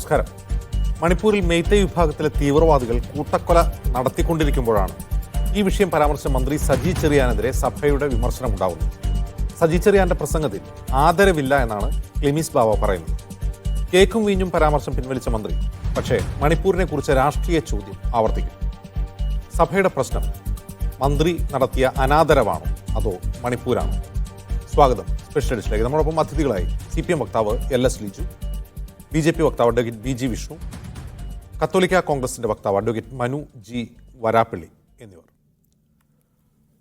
നമസ്കാരം. മണിപ്പൂരിൽ മെയ്തേയ് വിഭാഗത്തിലെ തീവ്രവാദികൾ കൂട്ടക്കൊല നടത്തിക്കൊണ്ടിരിക്കുമ്പോഴാണ് ഈ വിഷയം പരാമർശിച്ച മന്ത്രി സജി ചെറിയാനെതിരെ സഭയുടെ വിമർശനമുണ്ടാകുന്നത്. സജി ചെറിയാന്റെ പ്രസംഗത്തിൽ ആദരവില്ല എന്നാണ് ക്ലിമീസ് ബാവ പറയുന്നത്. കേക്കും വീഞ്ഞും പരാമർശം പിൻവലിച്ച മന്ത്രി പക്ഷേ മണിപ്പൂരിനെ കുറിച്ച് രാഷ്ട്രീയ ചോദ്യം ആവർത്തിക്കും. സഭയുടെ പ്രശ്നം മന്ത്രി നടത്തിയ അനാദരവാണോ അതോ മണിപ്പൂരാണോ? സ്വാഗതം സ്പെഷ്യൽ എഡിഷനിലേക്ക്. നമ്മളൊപ്പം അതിഥികളായി CPM വക്താവ് LS ലിജു, BJP വക്താവ് അഡ്വക്കേറ്റ് BG വിഷ്ണു, കത്തോലിക്ക കോൺഗ്രസിന്റെ വക്താവ് അഡ്വക്കേറ്റ് മനു G വരാപ്പള്ളി എന്നിവർ.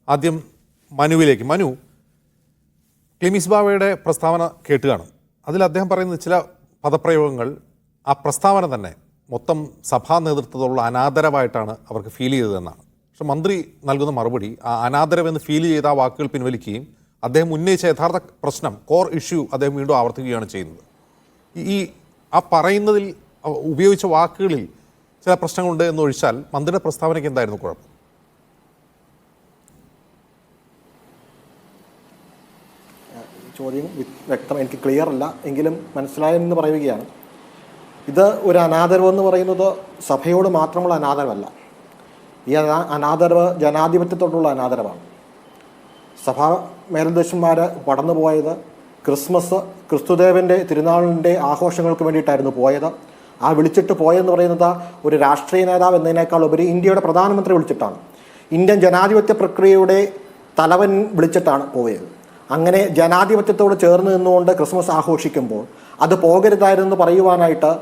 ആദ്യം മനുവിലേക്ക്. മനു, ക്ലിമീസ് ബാവയുടെ പ്രസ്താവന കേട്ട് കാണും. അതിൽ അദ്ദേഹം പറയുന്ന ചില പദപ്രയോഗങ്ങൾ ആ പ്രസ്താവന തന്നെ മൊത്തം സഭാ നേതൃത്വത്തോടുള്ള അനാദരവായിട്ടാണ് അവർക്ക് ഫീൽ ചെയ്തതെന്നാണ്. പക്ഷെ മന്ത്രി നൽകുന്ന മറുപടി ആ അനാദരവെന്ന് ഫീൽ ചെയ്ത ആ വാക്കുകൾ പിൻവലിക്കുകയും അദ്ദേഹം ഉന്നയിച്ച യഥാർത്ഥ പ്രശ്നം, കോർ ഇഷ്യൂ അദ്ദേഹം വീണ്ടും ആവർത്തിക്കുകയാണ് ചെയ്യുന്നത്. ഈ ആ പറയുന്നതിൽ ഉപയോഗിച്ച വാക്കുകളിൽ ചില പ്രശ്നങ്ങളുണ്ട് എന്നൊഴിച്ചാൽ മന്ത്രിയുടെ പ്രസ്താവനയ്ക്ക് എന്തായിരുന്നു കുഴപ്പം? ചോദ്യം വ്യക്തം, എനിക്ക് ക്ലിയർ അല്ല, എങ്കിലും മനസ്സിലായെന്ന് പറയുകയാണ്. ഇത് ഒരു അനാദരവെന്ന് പറയുന്നത് സഭയോട് മാത്രമുള്ള അനാദരവല്ല. ഈ അനാദരവ് ജനാധിപത്യത്തോടുള്ള അനാദരവാണ്. സഭാ മേലധ്യക്ഷന്മാർ കടന്നുപോയത് ക്രിസ്മസ്, ക്രിസ്തുദേവൻ്റെ തിരുനാളിൻ്റെ ആഘോഷങ്ങൾക്ക് വേണ്ടിയിട്ടായിരുന്നു പോയത്. ആ വിളിച്ചിട്ട് പോയെന്ന് പറയുന്നത് ഒരു രാഷ്ട്രീയ നേതാവ് എന്നതിനേക്കാൾ ഉപരി ഇന്ത്യയുടെ പ്രധാനമന്ത്രി വിളിച്ചിട്ടാണ്. ഇന്ത്യൻ ജനാധിപത്യ പ്രക്രിയയുടെ തലവൻ വിളിച്ചിട്ടാണ് പോയത്. അങ്ങനെ ജനാധിപത്യത്തോട് ചേർന്ന് നിന്നുകൊണ്ട് ക്രിസ്മസ് ആഘോഷിക്കുമ്പോൾ അത് പോകരുതായിരുന്നു പറയുവാനായിട്ട്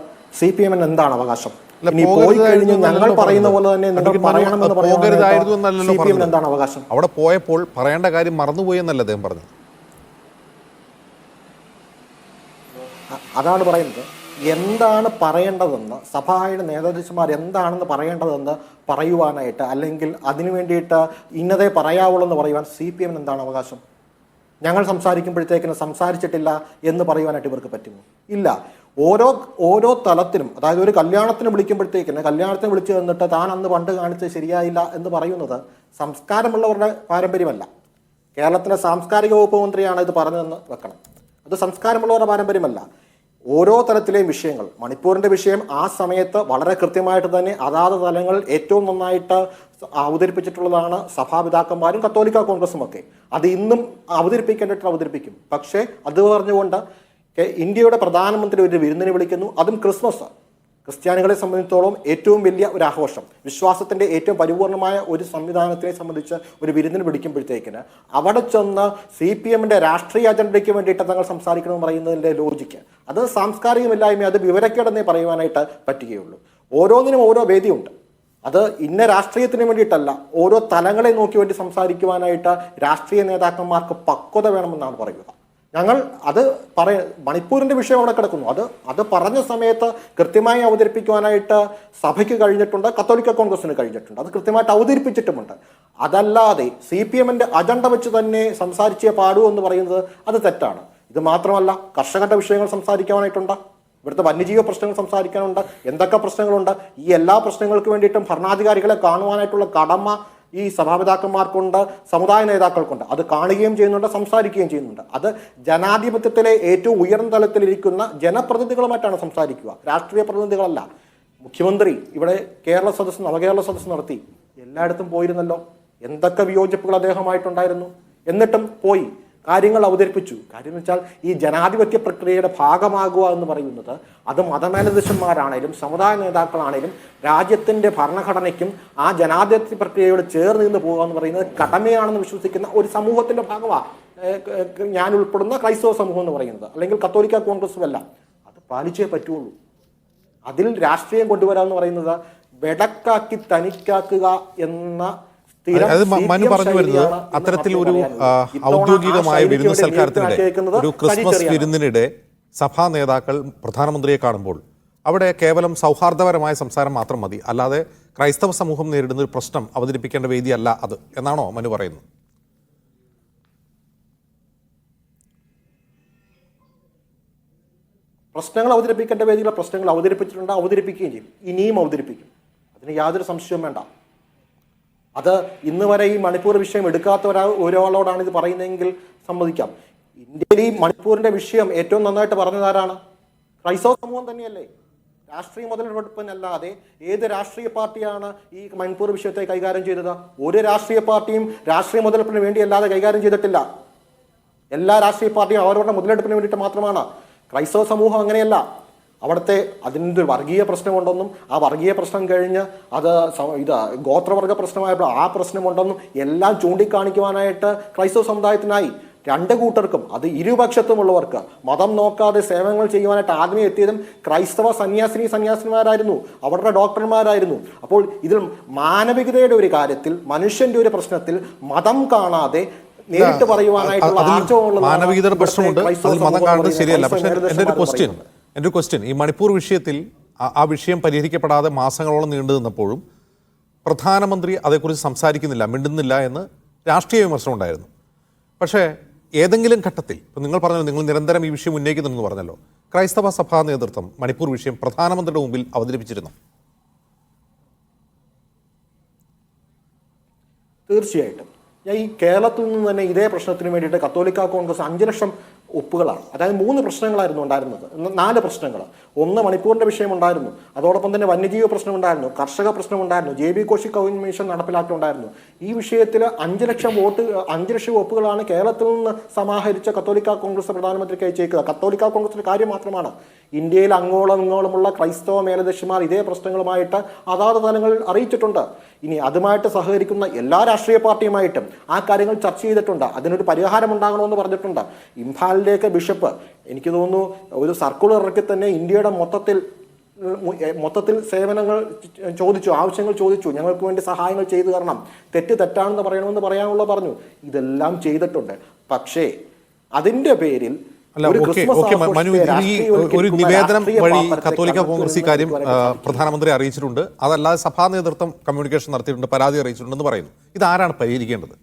CPM എന്താണ് അവകാശം? ഇനി പോയി കഴിഞ്ഞ് ഞങ്ങൾ പറയുന്ന പോലെ തന്നെ നിങ്ങൾ പറയണമെന്ന് പറയുന്നത് CPM എന്താണ് അവകാശം? അവിടെ പോയപ്പോൾ പറയേണ്ട കാര്യം മറന്നുപോയി എന്നല്ല അദ്ദേഹം പറഞ്ഞത്. അതാണ് പറയുന്നത്. എന്താണ് പറയേണ്ടതെന്ന്, സഭയുടെ നേതാധ്യക്ഷന്മാർ എന്താണെന്ന് പറയേണ്ടതെന്ന് പറയുവാനായിട്ട്, അല്ലെങ്കിൽ അതിനു വേണ്ടിയിട്ട് ഇന്നതേ പറയാവുള്ളൂ എന്ന് പറയുവാൻ CPM എന്താണ് അവകാശം? ഞങ്ങൾ സംസാരിക്കുമ്പോഴത്തേക്കിന് സംസാരിച്ചിട്ടില്ല എന്ന് പറയുവാനായിട്ട് ഇവർക്ക് പറ്റുമോ? ഇല്ല. ഓരോ തലത്തിനും, അതായത് ഒരു കല്യാണത്തിന് വിളിക്കുമ്പോഴത്തേക്കിന് കല്യാണത്തിന് വിളിച്ചു തന്നിട്ട് താൻ അന്ന് പണ്ട് കാണിച്ചത് ശരിയായില്ല എന്ന് പറയുന്നത് സംസ്കാരമുള്ളവരുടെ പാരമ്പര്യമല്ല. കേരളത്തിലെ സാംസ്കാരിക വകുപ്പ് മന്ത്രിയാണ് ഇത് പറഞ്ഞതെന്ന് വെക്കണം. അത് സംസ്കാരമുള്ളവരുടെ പാരമ്പര്യമല്ല. ഓരോ തലത്തിലെയും വിഷയങ്ങൾ, മണിപ്പൂരിൻ്റെ വിഷയം ആ സമയത്ത് വളരെ കൃത്യമായിട്ട് തന്നെ അതാത് തലങ്ങളിൽ ഏറ്റവും നന്നായിട്ട് അവതരിപ്പിച്ചിട്ടുള്ളതാണ് സഭാപിതാക്കന്മാരും കത്തോലിക്ക കോൺഗ്രസും ഒക്കെ. അത് ഇന്നും അവതരിപ്പിക്കേണ്ടിട്ട് അവതരിപ്പിക്കും. പക്ഷേ അത് പറഞ്ഞുകൊണ്ട് ഇന്ത്യയുടെ പ്രധാനമന്ത്രി ഒരു വിരുന്നിന് വിളിക്കുന്നു, അതും ക്രിസ്മസ്. ക്രിസ്ത്യാനികളെ സംബന്ധിച്ചിടത്തോളം ഏറ്റവും വലിയ ഒരു ആഘോഷം, വിശ്വാസത്തിൻ്റെ ഏറ്റവും പരിപൂർണമായ ഒരു സംവിധാനത്തിനെ സംബന്ധിച്ച് ഒരു വിരുന്നിന് വിളിക്കുമ്പോഴത്തേക്കിന് അവിടെ ചെന്ന് CPM രാഷ്ട്രീയ അജണ്ടയ്ക്ക് വേണ്ടിയിട്ട് തങ്ങൾ സംസാരിക്കണമെന്ന് പറയുന്നതിൻ്റെ ലോജിക്ക് അത് സാംസ്കാരികമില്ലായ്മ, അത് വിവരക്കേടെന്നേ പറയുവാനായിട്ട് പറ്റുകയുള്ളൂ. ഓരോന്നിനും ഓരോ വേദിയുണ്ട്. അത് ഇന്ന രാഷ്ട്രീയത്തിന് വേണ്ടിയിട്ടല്ല, ഓരോ തലങ്ങളെ നോക്കി വേണ്ടി സംസാരിക്കുവാനായിട്ട് രാഷ്ട്രീയ നേതാക്കന്മാർക്ക് പക്വത വേണമെന്നാണ് പറയുക. ഞങ്ങൾ അത് മണിപ്പൂരിൻ്റെ വിഷയം അവിടെ കിടക്കുന്നു. അത് പറഞ്ഞ സമയത്ത് കൃത്യമായി അവതരിപ്പിക്കുവാനായിട്ട് സഭയ്ക്ക് കഴിഞ്ഞിട്ടുണ്ട്, കത്തോലിക്ക കോൺഗ്രസിന് കഴിഞ്ഞിട്ടുണ്ട്, അത് കൃത്യമായിട്ട് അവതരിപ്പിച്ചിട്ടുമുണ്ട്. അതല്ലാതെ CPM അജണ്ട വെച്ച് തന്നെ സംസാരിച്ചേ പാടൂ എന്ന് പറയുന്നത് അത് തെറ്റാണ്. ഇത് മാത്രമല്ല, കർഷകരുടെ വിഷയങ്ങൾ സംസാരിക്കാനായിട്ടുണ്ട്, ഇവിടുത്തെ വന്യജീവി പ്രശ്നങ്ങൾ സംസാരിക്കാനുണ്ട്, എന്തൊക്കെ പ്രശ്നങ്ങളുണ്ട്. ഈ എല്ലാ പ്രശ്നങ്ങൾക്ക് വേണ്ടിയിട്ടും ഭരണാധികാരികളെ കാണുവാനായിട്ടുള്ള കടമ ഈ സഭാപിതാക്കന്മാർക്കുണ്ട്, സമുദായ നേതാക്കൾക്കുണ്ട്. അത് കാണുകയും ചെയ്യുന്നുണ്ട്, സംസാരിക്കുകയും ചെയ്യുന്നുണ്ട്. അത് ജനാധിപത്യത്തിലെ ഏറ്റവും ഉയർന്ന തലത്തിലിരിക്കുന്ന ജനപ്രതിനിധികളുമായിട്ടാണ് സംസാരിക്കുക, രാഷ്ട്രീയ പ്രതിനിധികളല്ല. മുഖ്യമന്ത്രി ഇവിടെ കേരള സദസ്സ്, നവകേരള സദസ്സ് നടത്തി, എല്ലായിടത്തും പോയിരുന്നല്ലോ. എന്തൊക്കെ വിയോജിപ്പുകൾ അദ്ദേഹമായിട്ടുണ്ടായിരുന്നു, എന്നിട്ടും പോയി കാര്യങ്ങൾ അവതരിപ്പിച്ചു. കാര്യം എന്ന് വെച്ചാൽ ഈ ജനാധിപത്യ പ്രക്രിയയുടെ ഭാഗമാകുക എന്ന് പറയുന്നത് അത് മതമേലധ്യക്ഷന്മാരാണേലും സമുദായ നേതാക്കളാണേലും രാജ്യത്തിൻ്റെ ഭരണഘടനയ്ക്കും ആ ജനാധിപത്യ പ്രക്രിയയോട് ചേർന്ന് നിന്ന് പോകുക എന്ന് പറയുന്നത് കടമയാണെന്ന് വിശ്വസിക്കുന്ന ഒരു സമൂഹത്തിൻ്റെ ഭാഗമാണ് ഞാൻ ഉൾപ്പെടുന്ന ക്രൈസ്തവ സമൂഹം എന്ന് പറയുന്നത്, അല്ലെങ്കിൽ കത്തോലിക്ക കോൺഗ്രസും അല്ല. അത് പാലിച്ചേ പറ്റുള്ളൂ. അതിൽ രാഷ്ട്രീയം കൊണ്ടുവരാമെന്ന് പറയുന്നത് വെടക്കാക്കി തനിക്കാക്കുക എന്ന മനു പറഞ്ഞു വരുന്നത് അത്തരത്തിൽ ഒരു ഔദ്യോഗികമായ വിരുന്ന് സൽക്കാരത്തിനിടെ, ഒരു ക്രിസ്മസ് വിരുന്നിനിടെ സഭാ നേതാക്കൾ പ്രധാനമന്ത്രിയെ കാണുമ്പോൾ അവിടെ കേവലം സൗഹാർദ്ദപരമായ സംസാരം മാത്രം മതി, അല്ലാതെ ക്രൈസ്തവ സമൂഹം നേരിടുന്ന ഒരു പ്രശ്നം അവതരിപ്പിക്കേണ്ട വേദിയല്ല അത് എന്നാണോ മനു പറയുന്നത്? പ്രശ്നങ്ങൾ അവതരിപ്പിക്കേണ്ട വേദിയിലെ പ്രശ്നങ്ങൾ അവതരിപ്പിച്ചിട്ടുണ്ട്, അവതരിപ്പിക്കുകയും ചെയ്യും, ഇനിയും അവതരിപ്പിക്കും. അതിന് യാതൊരു സംശയവും വേണ്ട. അത് ഇന്ന് വരെ ഈ മണിപ്പൂർ വിഷയം എടുക്കാത്ത ഒരാളോടാണ് ഇത് പറയുന്നതെങ്കിൽ സമ്മതിക്കാം. ഇന്ത്യയിൽ ഈ മണിപ്പൂരിൻ്റെ വിഷയം ഏറ്റവും നന്നായിട്ട് പറഞ്ഞതാരാണ്? ക്രൈസ്തവ സമൂഹം തന്നെയല്ലേ? രാഷ്ട്രീയ മുതലെടുപ്പിനല്ലാതെ ഏത് രാഷ്ട്രീയ പാർട്ടിയാണ് ഈ മണിപ്പൂർ വിഷയത്തെ കൈകാര്യം ചെയ്തത്? ഒരു രാഷ്ട്രീയ പാർട്ടിയും രാഷ്ട്രീയ മുതലെടുപ്പിന് വേണ്ടിയല്ലാതെ കൈകാര്യം ചെയ്തിട്ടില്ല. എല്ലാ രാഷ്ട്രീയ പാർട്ടിയും അവരവരുടെ മുതലെടുപ്പിന് വേണ്ടിയിട്ട് മാത്രമാണ്. ക്രൈസ്തവ സമൂഹം അങ്ങനെയല്ല. അവിടുത്തെ അതിൻ്റെ ഒരു വർഗീയ പ്രശ്നമുണ്ടെന്നും ആ വർഗീയ പ്രശ്നം കഴിഞ്ഞ് അത് ഗോത്രവർഗ പ്രശ്നമായപ്പോൾ ആ പ്രശ്നമുണ്ടെന്നും എല്ലാം ചൂണ്ടിക്കാണിക്കുവാനായിട്ട് ക്രൈസ്തവ സമുദായത്തിനായി. രണ്ട് കൂട്ടർക്കും, അത് ഇരുപക്ഷത്തുമുള്ളവർക്ക് മതം നോക്കാതെ സേവനങ്ങൾ ചെയ്യുവാനായിട്ട് ആദ്യമേ എത്തിയതും ക്രൈസ്തവ സന്യാസിനിമാരായിരുന്നു, അവരുടെ ഡോക്ടർമാരായിരുന്നു. അപ്പോൾ ഇതിൽ മാനവികതയുടെ ഒരു കാര്യത്തിൽ, മനുഷ്യന്റെ ഒരു പ്രശ്നത്തിൽ മതം കാണാതെ നേരിട്ട് പറയുവാനായിട്ടുള്ള മാനവികതയുടെ പ്രശ്നമുണ്ട്, അതിൽ മതം കാണുന്നത് ശരിയല്ല. പക്ഷേ എൻ്റെ ഒരു ക്വസ്റ്റ്യൻ ഈ മണിപ്പൂർ വിഷയത്തിൽ ആ വിഷയം പരിഹരിക്കപ്പെടാതെ മാസങ്ങളോളം നീണ്ടു നിന്നപ്പോഴും പ്രധാനമന്ത്രി അതേക്കുറിച്ച് സംസാരിക്കുന്നില്ല, മിണ്ടുന്നില്ല എന്ന് രാഷ്ട്രീയ വിമർശനം ഉണ്ടായിരുന്നു. പക്ഷേ ഏതെങ്കിലും ഘട്ടത്തിൽ ഇപ്പം നിങ്ങൾ പറഞ്ഞു, നിങ്ങൾ നിരന്തരം ഈ വിഷയം ഉന്നയിക്കുന്നുണ്ടെന്ന് പറഞ്ഞല്ലോ, ക്രൈസ്തവ സഭാ നേതൃത്വം മണിപ്പൂർ വിഷയം പ്രധാനമന്ത്രിയുടെ മുമ്പിൽ അവതരിപ്പിച്ചിരുന്നു? തീർച്ചയായിട്ടും. ഈ കേരളത്തിൽ നിന്ന് തന്നെ ഇതേ പ്രശ്നത്തിന് വേണ്ടിയിട്ട് കത്തോലിക്ക കോൺഗ്രസ് 5 ലക്ഷം ഒപ്പുകളാണ്. അതായത് 3 പ്രശ്നങ്ങളായിരുന്നു ഉണ്ടായിരുന്നത്, 4 പ്രശ്നങ്ങൾ. ഒന്ന് മണിപ്പൂരിന്റെ വിഷയമുണ്ടായിരുന്നു, അതോടൊപ്പം തന്നെ വന്യജീവി പ്രശ്നമുണ്ടായിരുന്നു, കർഷക പ്രശ്നമുണ്ടായിരുന്നു, JB കോശി കമ്മീഷൻ നടപ്പിലാക്കിയിട്ടുണ്ടായിരുന്നു. ഈ വിഷയത്തിൽ 5 ലക്ഷം ഒപ്പുകളാണ് കേരളത്തിൽ നിന്ന് സമാഹരിച്ച കത്തോലിക്ക കോൺഗ്രസ് പ്രധാനമന്ത്രിക്ക് അയച്ചേക്കുക. കത്തോലിക്ക കോൺഗ്രസിന്റെ കാര്യം മാത്രമാണ്. ഇന്ത്യയിൽ അങ്ങോളമുള്ള ക്രൈസ്തവ മേലധ്യക്ഷന്മാർ ഇതേ പ്രശ്നങ്ങളുമായിട്ട് അതാത് തലങ്ങളിൽ അറിയിച്ചിട്ടുണ്ട്. ഇനി അതുമായിട്ട് സഹകരിക്കുന്ന എല്ലാ രാഷ്ട്രീയ പാർട്ടിയുമായിട്ടും ആ കാര്യങ്ങൾ ചർച്ച ചെയ്തിട്ടുണ്ട്. അതിനൊരു പരിഹാരം ഉണ്ടാകണമെന്ന് പറഞ്ഞിട്ടുണ്ട്. ഇംഫാലിലേക്ക് ബിഷപ്പ് എനിക്ക് തോന്നുന്നു ഒരു സർക്കുലർ ഇറക്കി തന്നെ ഇന്ത്യയുടെ മൊത്തത്തിൽ സേവനങ്ങൾ ചോദിച്ചു, ആവശ്യങ്ങൾ ചോദിച്ചു, ഞങ്ങൾക്ക് വേണ്ടി സഹായങ്ങൾ ചെയ്തു തരണം, തെറ്റാണെന്ന് പറയണമെന്ന് പറയാനുള്ള പറഞ്ഞു. ഇതെല്ലാം ചെയ്തിട്ടുണ്ട്. പക്ഷേ അതിൻ്റെ പേരിൽ ഒരു നിവേദനം വഴി കത്തോലിക്ക കോൺഗ്രസ് ഈ കാര്യം പ്രധാനമന്ത്രി അറിയിച്ചിട്ടുണ്ട്, അതല്ലാതെ സഭാ നേതൃത്വം കമ്മ്യൂണിക്കേഷൻ നടത്തിയിട്ടുണ്ട്, പരാതി അറിയിച്ചിട്ടുണ്ടെന്ന് പറയുന്നു. ഇതാരാണ് പരിഹരിക്കേണ്ടത്?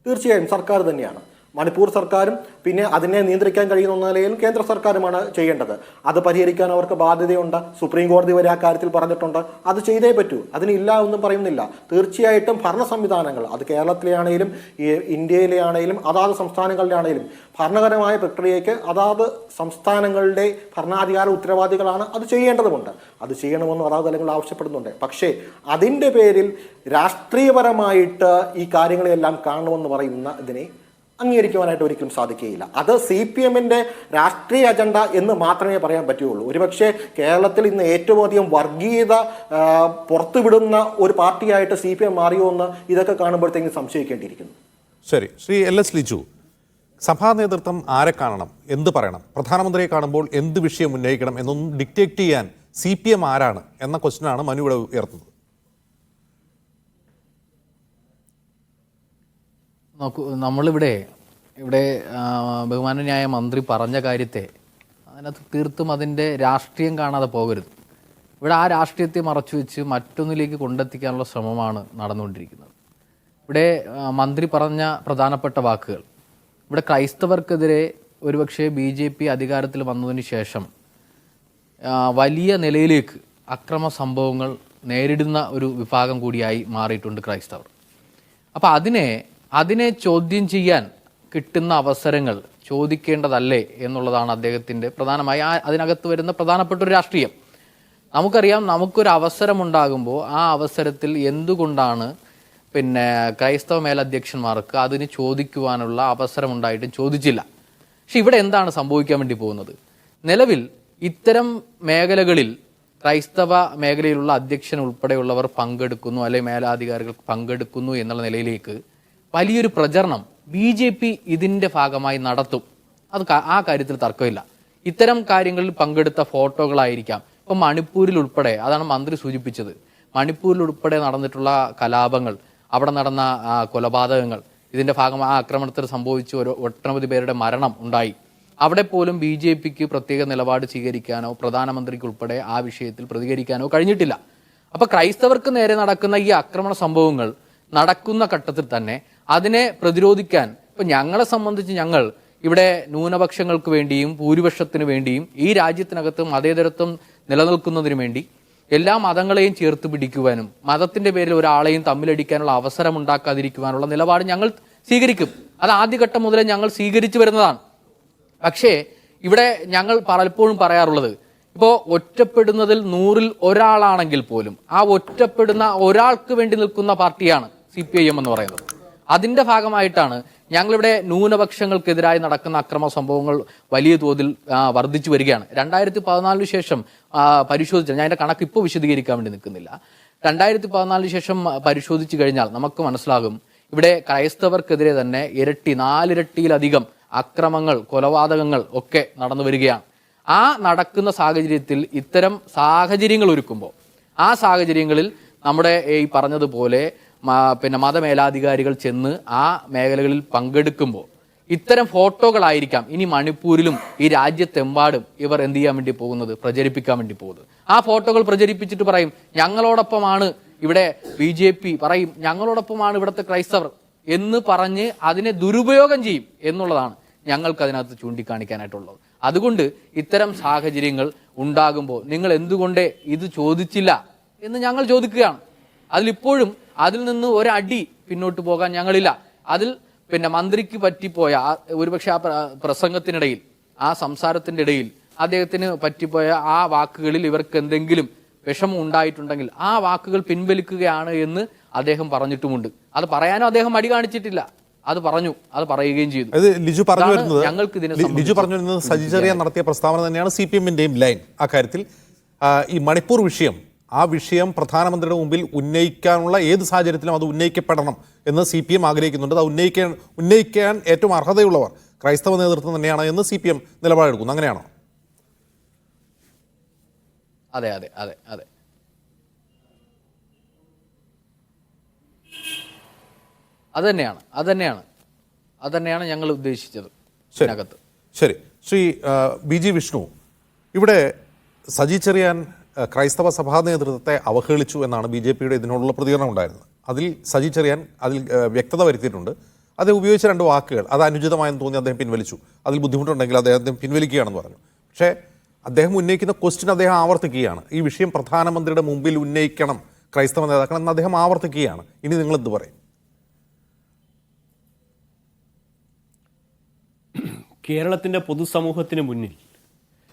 തീർച്ചയായും സർക്കാർ തന്നെയാണ്. മണിപ്പൂർ സർക്കാരും പിന്നെ അതിനെ നിയന്ത്രിക്കാൻ കഴിയുന്ന നിലയിൽ കേന്ദ്ര സർക്കാരുമാണ് ചെയ്യേണ്ടത്. അത് പരിഹരിക്കാൻ അവർക്ക് ബാധ്യതയുണ്ട്. സുപ്രീം കോടതി വരെ ആ കാര്യത്തിൽ പറഞ്ഞിട്ടുണ്ട്. അത് ചെയ്തേ പറ്റൂ, അതിനില്ല ഒന്നും പറയുന്നില്ല. തീർച്ചയായിട്ടും ഭരണ സംവിധാനങ്ങൾ, അത് കേരളത്തിലെ ആണെങ്കിലും ഇന്ത്യയിലെ ആണെങ്കിലും അതാത് സംസ്ഥാനങ്ങളുടെ ആണെങ്കിലും ഭരണപരമായ പ്രക്രിയയ്ക്ക് അതാത് സംസ്ഥാനങ്ങളുടെ ഭരണാധികാര ഉത്തരവാദികളാണ്. അത് ചെയ്യേണ്ടതുണ്ട്, അത് ചെയ്യണമെന്ന് അതാത് തലങ്ങളിൽ ആവശ്യപ്പെടുന്നുണ്ട്. പക്ഷേ അതിൻ്റെ പേരിൽ രാഷ്ട്രീയപരമായിട്ട് ഈ കാര്യങ്ങളെല്ലാം കാണണമെന്ന് പറയുന്ന ഇതിനെ അംഗീകരിക്കുവാനായിട്ട് ഒരിക്കലും സാധിക്കുകയില്ല. അത് CPM-ന്റെ രാഷ്ട്രീയ അജണ്ട എന്ന് മാത്രമേ പറയാൻ പറ്റുകയുള്ളൂ. ഒരുപക്ഷെ കേരളത്തിൽ ഇന്ന് ഏറ്റവും അധികം വർഗീയത പുറത്തുവിടുന്ന ഒരു പാർട്ടിയായിട്ട് CPM മാറിയോ എന്ന് ഇതൊക്കെ കാണുമ്പോഴത്തേക്കും സംശയിക്കേണ്ടിയിരിക്കുന്നു. ശരി, ശ്രീ LS ലിജു, സഭാ നേതൃത്വം ആരെ കാണണം, എന്ത് പറയണം, പ്രധാനമന്ത്രിയെ കാണുമ്പോൾ എന്ത് വിഷയം ഉന്നയിക്കണം എന്നൊന്നും ഡിക്റ്റേറ്റ് ചെയ്യാൻ CPM ആരാണ് എന്ന ക്വസ്റ്റ്യനാണ് മനു ഇവിടെ ഉയർത്തുന്നത്. നോക്കൂ, നമ്മളിവിടെ ബഹുമാനനായ മന്ത്രി പറഞ്ഞ കാര്യത്തെ അതിനകത്ത് തീർത്തും അതിൻ്റെ രാഷ്ട്രീയം കാണാതെ പോകരുത്. ഇവിടെ ആ രാഷ്ട്രീയത്തെ മറച്ചു വെച്ച് മറ്റൊന്നിലേക്ക് കൊണ്ടെത്തിക്കാനുള്ള ശ്രമമാണ് നടന്നുകൊണ്ടിരിക്കുന്നത്. ഇവിടെ മന്ത്രി പറഞ്ഞ പ്രധാനപ്പെട്ട വാക്കുകൾ, ഇവിടെ ക്രൈസ്തവർക്കെതിരെ ഒരുപക്ഷെ BJP അധികാരത്തിൽ വന്നതിന് ശേഷം വലിയ നിലയിലേക്ക് അക്രമ സംഭവങ്ങൾ നേരിടുന്ന ഒരു വിഭാഗം കൂടിയായി മാറിയിട്ടുണ്ട് ക്രൈസ്തവർ. അപ്പോൾ അതിനെ ചോദ്യം ചെയ്യാൻ കിട്ടുന്ന അവസരങ്ങൾ ചോദിക്കേണ്ടതല്ലേ എന്നുള്ളതാണ് അദ്ദേഹത്തിൻ്റെ പ്രധാനമായി അതിനകത്ത് വരുന്ന പ്രധാനപ്പെട്ട ഒരു രാഷ്ട്രീയം. നമുക്കറിയാം, നമുക്കൊരു അവസരമുണ്ടാകുമ്പോൾ ആ അവസരത്തിൽ എന്തുകൊണ്ടാണ് ക്രൈസ്തവ മേലധ്യക്ഷന്മാർക്ക് അതിന് ചോദിക്കുവാനുള്ള അവസരമുണ്ടായിട്ടും ചോദിച്ചില്ല. പക്ഷെ ഇവിടെ എന്താണ് സംഭവിക്കാൻ വേണ്ടി പോകുന്നത്? നിലവിൽ ഇത്തരം മേഖലകളിൽ ക്രൈസ്തവ മേഖലയിലുള്ള അധ്യക്ഷൻ ഉൾപ്പെടെയുള്ളവർ പങ്കെടുക്കുന്നു, അല്ലെങ്കിൽ മേലധികാരികൾ പങ്കെടുക്കുന്നു എന്നുള്ള നിലയിലേക്ക് വലിയൊരു പ്രചരണം BJP ഇതിൻ്റെ ഭാഗമായി നടത്തും. ആ കാര്യത്തിൽ തർക്കമില്ല. ഇത്തരം കാര്യങ്ങളിൽ പങ്കെടുത്ത ഫോട്ടോകളായിരിക്കാം. ഇപ്പം മണിപ്പൂരിൽ ഉൾപ്പെടെ, അതാണ് മന്ത്രി സൂചിപ്പിച്ചത്, മണിപ്പൂരിൽ ഉൾപ്പെടെ നടന്നിട്ടുള്ള കലാപങ്ങൾ, അവിടെ നടന്ന കൊലപാതകങ്ങൾ, ഇതിൻ്റെ ഭാഗമായി ആ ആക്രമണത്തിൽ സംഭവിച്ച ഒട്ടനവധി പേരുടെ മരണം ഉണ്ടായി. അവിടെ പോലും BJPക്ക് പ്രത്യേക നിലപാട് സ്വീകരിക്കാനോ പ്രധാനമന്ത്രിക്ക് ഉൾപ്പെടെ ആ വിഷയത്തിൽ പ്രതികരിക്കാനോ കഴിഞ്ഞിട്ടില്ല. അപ്പോൾ ക്രൈസ്തവർക്ക് നേരെ നടക്കുന്ന ഈ ആക്രമണ സംഭവങ്ങൾ നടക്കുന്ന ഘട്ടത്തിൽ തന്നെ അതിനെ പ്രതിരോധിക്കാൻ ഇപ്പം ഞങ്ങളെ സംബന്ധിച്ച് ഞങ്ങൾ ഇവിടെ ന്യൂനപക്ഷങ്ങൾക്ക് വേണ്ടിയും ഭൂരിപക്ഷത്തിന് വേണ്ടിയും ഈ രാജ്യത്തിനകത്ത് മതേതരത്വം നിലനിൽക്കുന്നതിന് വേണ്ടി എല്ലാ മതങ്ങളെയും ചേർത്ത് പിടിക്കുവാനും മതത്തിന്റെ പേരിൽ ഒരാളെയും തമ്മിലടിക്കാനുള്ള അവസരം ഉണ്ടാക്കാതിരിക്കുവാനുള്ള നിലപാട് ഞങ്ങൾ സ്വീകരിക്കും. അത് ആദ്യഘട്ടം മുതലേ ഞങ്ങൾ സ്വീകരിച്ചു വരുന്നതാണ്. പക്ഷേ ഇവിടെ ഞങ്ങൾ പലപ്പോഴും പറയാറുള്ളത്, ഇപ്പോൾ ഒറ്റപ്പെടുന്നതിൽ 100-ൽ ഒരാളാണെങ്കിൽ പോലും ആ ഒറ്റപ്പെടുന്ന ഒരാൾക്ക് വേണ്ടി നിൽക്കുന്ന പാർട്ടിയാണ് CPIM എന്ന് പറയുന്നത്. അതിന്റെ ഭാഗമായിട്ടാണ് ഞങ്ങളിവിടെ ന്യൂനപക്ഷങ്ങൾക്കെതിരായി നടക്കുന്ന അക്രമ സംഭവങ്ങൾ വലിയ തോതിൽ വർദ്ധിച്ചു വരികയാണ്. 2014 ശേഷം പരിശോധിച്ചാൽ, ഞാൻ അതിന്റെ കണക്ക് ഇപ്പോൾ വിശദീകരിക്കാൻ വേണ്ടി നിൽക്കുന്നില്ല, 2014 ശേഷം പരിശോധിച്ചു കഴിഞ്ഞാൽ നമുക്ക് മനസ്സിലാകും ഇവിടെ ക്രൈസ്തവർക്കെതിരെ തന്നെ 4 ഇരട്ടിയിലധികം അക്രമങ്ങൾ, കൊലപാതകങ്ങൾ ഒക്കെ നടന്നു വരികയാണ്. ആ നടക്കുന്ന സാഹചര്യത്തിൽ ഇത്തരം സാഹചര്യങ്ങൾ ഒരുക്കുമ്പോൾ, ആ സാഹചര്യങ്ങളിൽ നമ്മുടെ ഈ പറഞ്ഞതുപോലെ മതമേലാധികാരികൾ ചെന്ന് ആ മേഖലകളിൽ പങ്കെടുക്കുമ്പോൾ ഇത്തരം ഫോട്ടോകളായിരിക്കാം ഇനി മണിപ്പൂരിലും ഈ രാജ്യത്തെമ്പാടും ഇവർ എന്ത് ചെയ്യാൻ വേണ്ടി പോകുന്നത്, പ്രചരിപ്പിക്കാൻ വേണ്ടി പോകുന്നത്. ആ ഫോട്ടോകൾ പ്രചരിപ്പിച്ചിട്ട് പറയും ഞങ്ങളോടൊപ്പമാണ് ഇവിടെ BJP, പറയും ഞങ്ങളോടൊപ്പമാണ് ഇവിടുത്തെ ക്രൈസ്തവർ എന്ന് പറഞ്ഞ് അതിനെ ദുരുപയോഗം ചെയ്യും എന്നുള്ളതാണ് ഞങ്ങൾക്ക് അതിനകത്ത് ചൂണ്ടിക്കാണിക്കാനായിട്ടുള്ളത്. അതുകൊണ്ട് ഇത്തരം സാഹചര്യങ്ങൾ ഉണ്ടാകുമ്പോൾ നിങ്ങൾ എന്തുകൊണ്ട് ഇത് ചോദിച്ചില്ല എന്ന് ഞങ്ങൾ ചോദിക്കുകയാണ്. അതിലിപ്പോഴും അതിൽ നിന്ന് ഒരടി പിന്നോട്ട് പോകാൻ ഞങ്ങളില്ല. അതിൽ മന്ത്രിക്ക് പറ്റിപ്പോയ ഒരുപക്ഷെ ആ പ്രസംഗത്തിനിടയിൽ, ആ സംസാരത്തിന്റെ ഇടയിൽ അദ്ദേഹത്തിന് പറ്റിപ്പോയ ആ വാക്കുകളിൽ ഇവർക്ക് എന്തെങ്കിലും വിഷമം ഉണ്ടായിട്ടുണ്ടെങ്കിൽ ആ വാക്കുകൾ പിൻവലിക്കുകയാണ് എന്ന് അദ്ദേഹം പറഞ്ഞിട്ടുമുണ്ട്. അത് പറയാനും അദ്ദേഹം മടി കാണിച്ചിട്ടില്ല, അത് പറഞ്ഞു, അത് പറയുകയും ചെയ്തു. ലിജു പറഞ്ഞു വരുന്നത് സജി ചെറിയാൻ നടത്തിയ പ്രസ്താവന തന്നെയാണ് CPM-ന്റെയും ലൈൻ. അക്കാര്യത്തിൽ ഈ മണിപ്പൂർ വിഷയം, ആ വിഷയം പ്രധാനമന്ത്രിയുടെ മുമ്പിൽ ഉന്നയിക്കാനുള്ള ഏത് സാഹചര്യത്തിലും അത് ഉന്നയിക്കപ്പെടണം എന്ന് CPM ആഗ്രഹിക്കുന്നുണ്ട്. അത് ഉന്നയിക്കാൻ ഏറ്റവും അർഹതയുള്ളവർ ക്രൈസ്തവ നേതൃത്വം തന്നെയാണ് എന്ന് CPM നിലപാടെടുക്കുന്നു. അങ്ങനെയാണോ? അതെ അതെ അതെ അതെ അതന്നെയാണ് ഞങ്ങൾ ഉദ്ദേശിച്ചത്. ശരി, ശ്രീ BG വിഷ്ണു, ഇവിടെ സജി ചെറിയാൻ ക്രൈസ്തവ സഭാ നേതൃത്വത്തെ അവഹേളിച്ചു എന്നാണ് BJP-യുടെ ഇതിനോടുള്ള പ്രതികരണം ഉണ്ടായിരുന്നത്. അതിൽ സജി ചെറിയാൻ വ്യക്തത വരുത്തിയിട്ടുണ്ട്. അത് ഉപയോഗിച്ച 2 വാക്കുകൾ അത് അനുചിതമായെന്ന് തോന്നി അദ്ദേഹം പിൻവലിച്ചു. അതിൽ ബുദ്ധിമുട്ടുണ്ടെങ്കിൽ അദ്ദേഹം പിൻവലിക്കുകയാണെന്ന് പറഞ്ഞു. പക്ഷേ അദ്ദേഹം ഉന്നയിക്കുന്ന ക്വസ്റ്റ്യൻ അദ്ദേഹം ആവർത്തിക്കുകയാണ്. ഈ വിഷയം പ്രധാനമന്ത്രിയുടെ മുമ്പിൽ ഉന്നയിക്കണം ക്രൈസ്തവ നേതാക്കൾ എന്ന് അദ്ദേഹം ആവർത്തിക്കുകയാണ്. ഇനി നിങ്ങൾ എന്ത് പറയും? കേരളത്തിൻ്റെ പൊതുസമൂഹത്തിന് മുന്നിൽ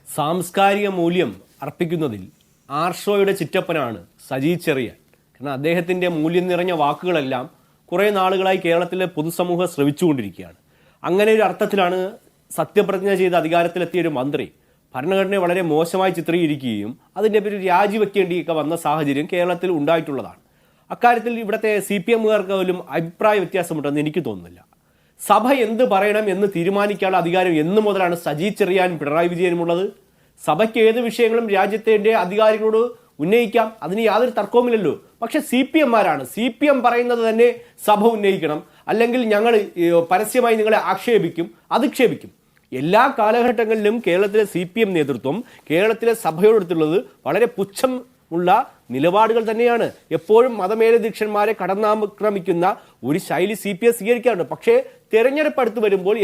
സാംസ്കാരിക മൂല്യം അർപ്പിക്കുന്നതിൽ ആർഷോയുടെ ചിറ്റപ്പനാണ് സജി ചെറിയാൻ. കാരണം അദ്ദേഹത്തിൻ്റെ മൂല്യം നിറഞ്ഞ വാക്കുകളെല്ലാം കുറേ നാളുകളായി കേരളത്തിലെ പൊതുസമൂഹം ശ്രവിച്ചുകൊണ്ടിരിക്കുകയാണ്. അങ്ങനെ ഒരു അർത്ഥത്തിലാണ് സത്യപ്രതിജ്ഞ ചെയ്ത് അധികാരത്തിലെത്തിയ ഒരു മന്ത്രി ഭരണഘടനയെ വളരെ മോശമായി ചിത്രീകരിക്കുകയും അതിൻ്റെ പേരിൽ രാജിവെക്കേണ്ടിയൊക്കെ വന്ന സാഹചര്യം കേരളത്തിൽ ഉണ്ടായിട്ടുള്ളതാണ്. അക്കാര്യത്തിൽ ഇവിടുത്തെ CPM-കാർക്ക് പോലും അഭിപ്രായ വ്യത്യാസമുണ്ടെന്ന് എനിക്ക് തോന്നുന്നില്ല. സഭ എന്ത് പറയണം എന്ന് തീരുമാനിക്കാനുള്ള അധികാരം എന്ന് മുതലാണ് സജി ചെറിയാനും പിണറായി വിജയനുമുള്ളത്? സഭയ്ക്ക് ഏത് വിഷയങ്ങളും രാജ്യത്തിൻ്റെ അധികാരികളോട് ഉന്നയിക്കാം, അതിന് യാതൊരു തർക്കവുമില്ലല്ലോ. പക്ഷെ CPM-മാരാണ്, CPM പറയുന്നത് തന്നെ സഭ ഉന്നയിക്കണം, അല്ലെങ്കിൽ ഞങ്ങൾ പരസ്യമായി നിങ്ങളെ ആക്ഷേപിക്കും, അധിക്ഷേപിക്കും. എല്ലാ കാലഘട്ടങ്ങളിലും കേരളത്തിലെ CPM നേതൃത്വം കേരളത്തിലെ സഭയോടടുത്തുള്ളത് വളരെ പുച്ഛമുള്ള നിലപാടുകൾ തന്നെയാണ്. എപ്പോഴും മതമേലധ്യക്ഷന്മാരെ കടന്നാക്രമിക്കുന്ന ഒരു ശൈലി CPM സ്വീകരിക്കാറുണ്ട്. പക്ഷേ തെരഞ്ഞെടുപ്പ് അടുത്ത് വരുമ്പോൾ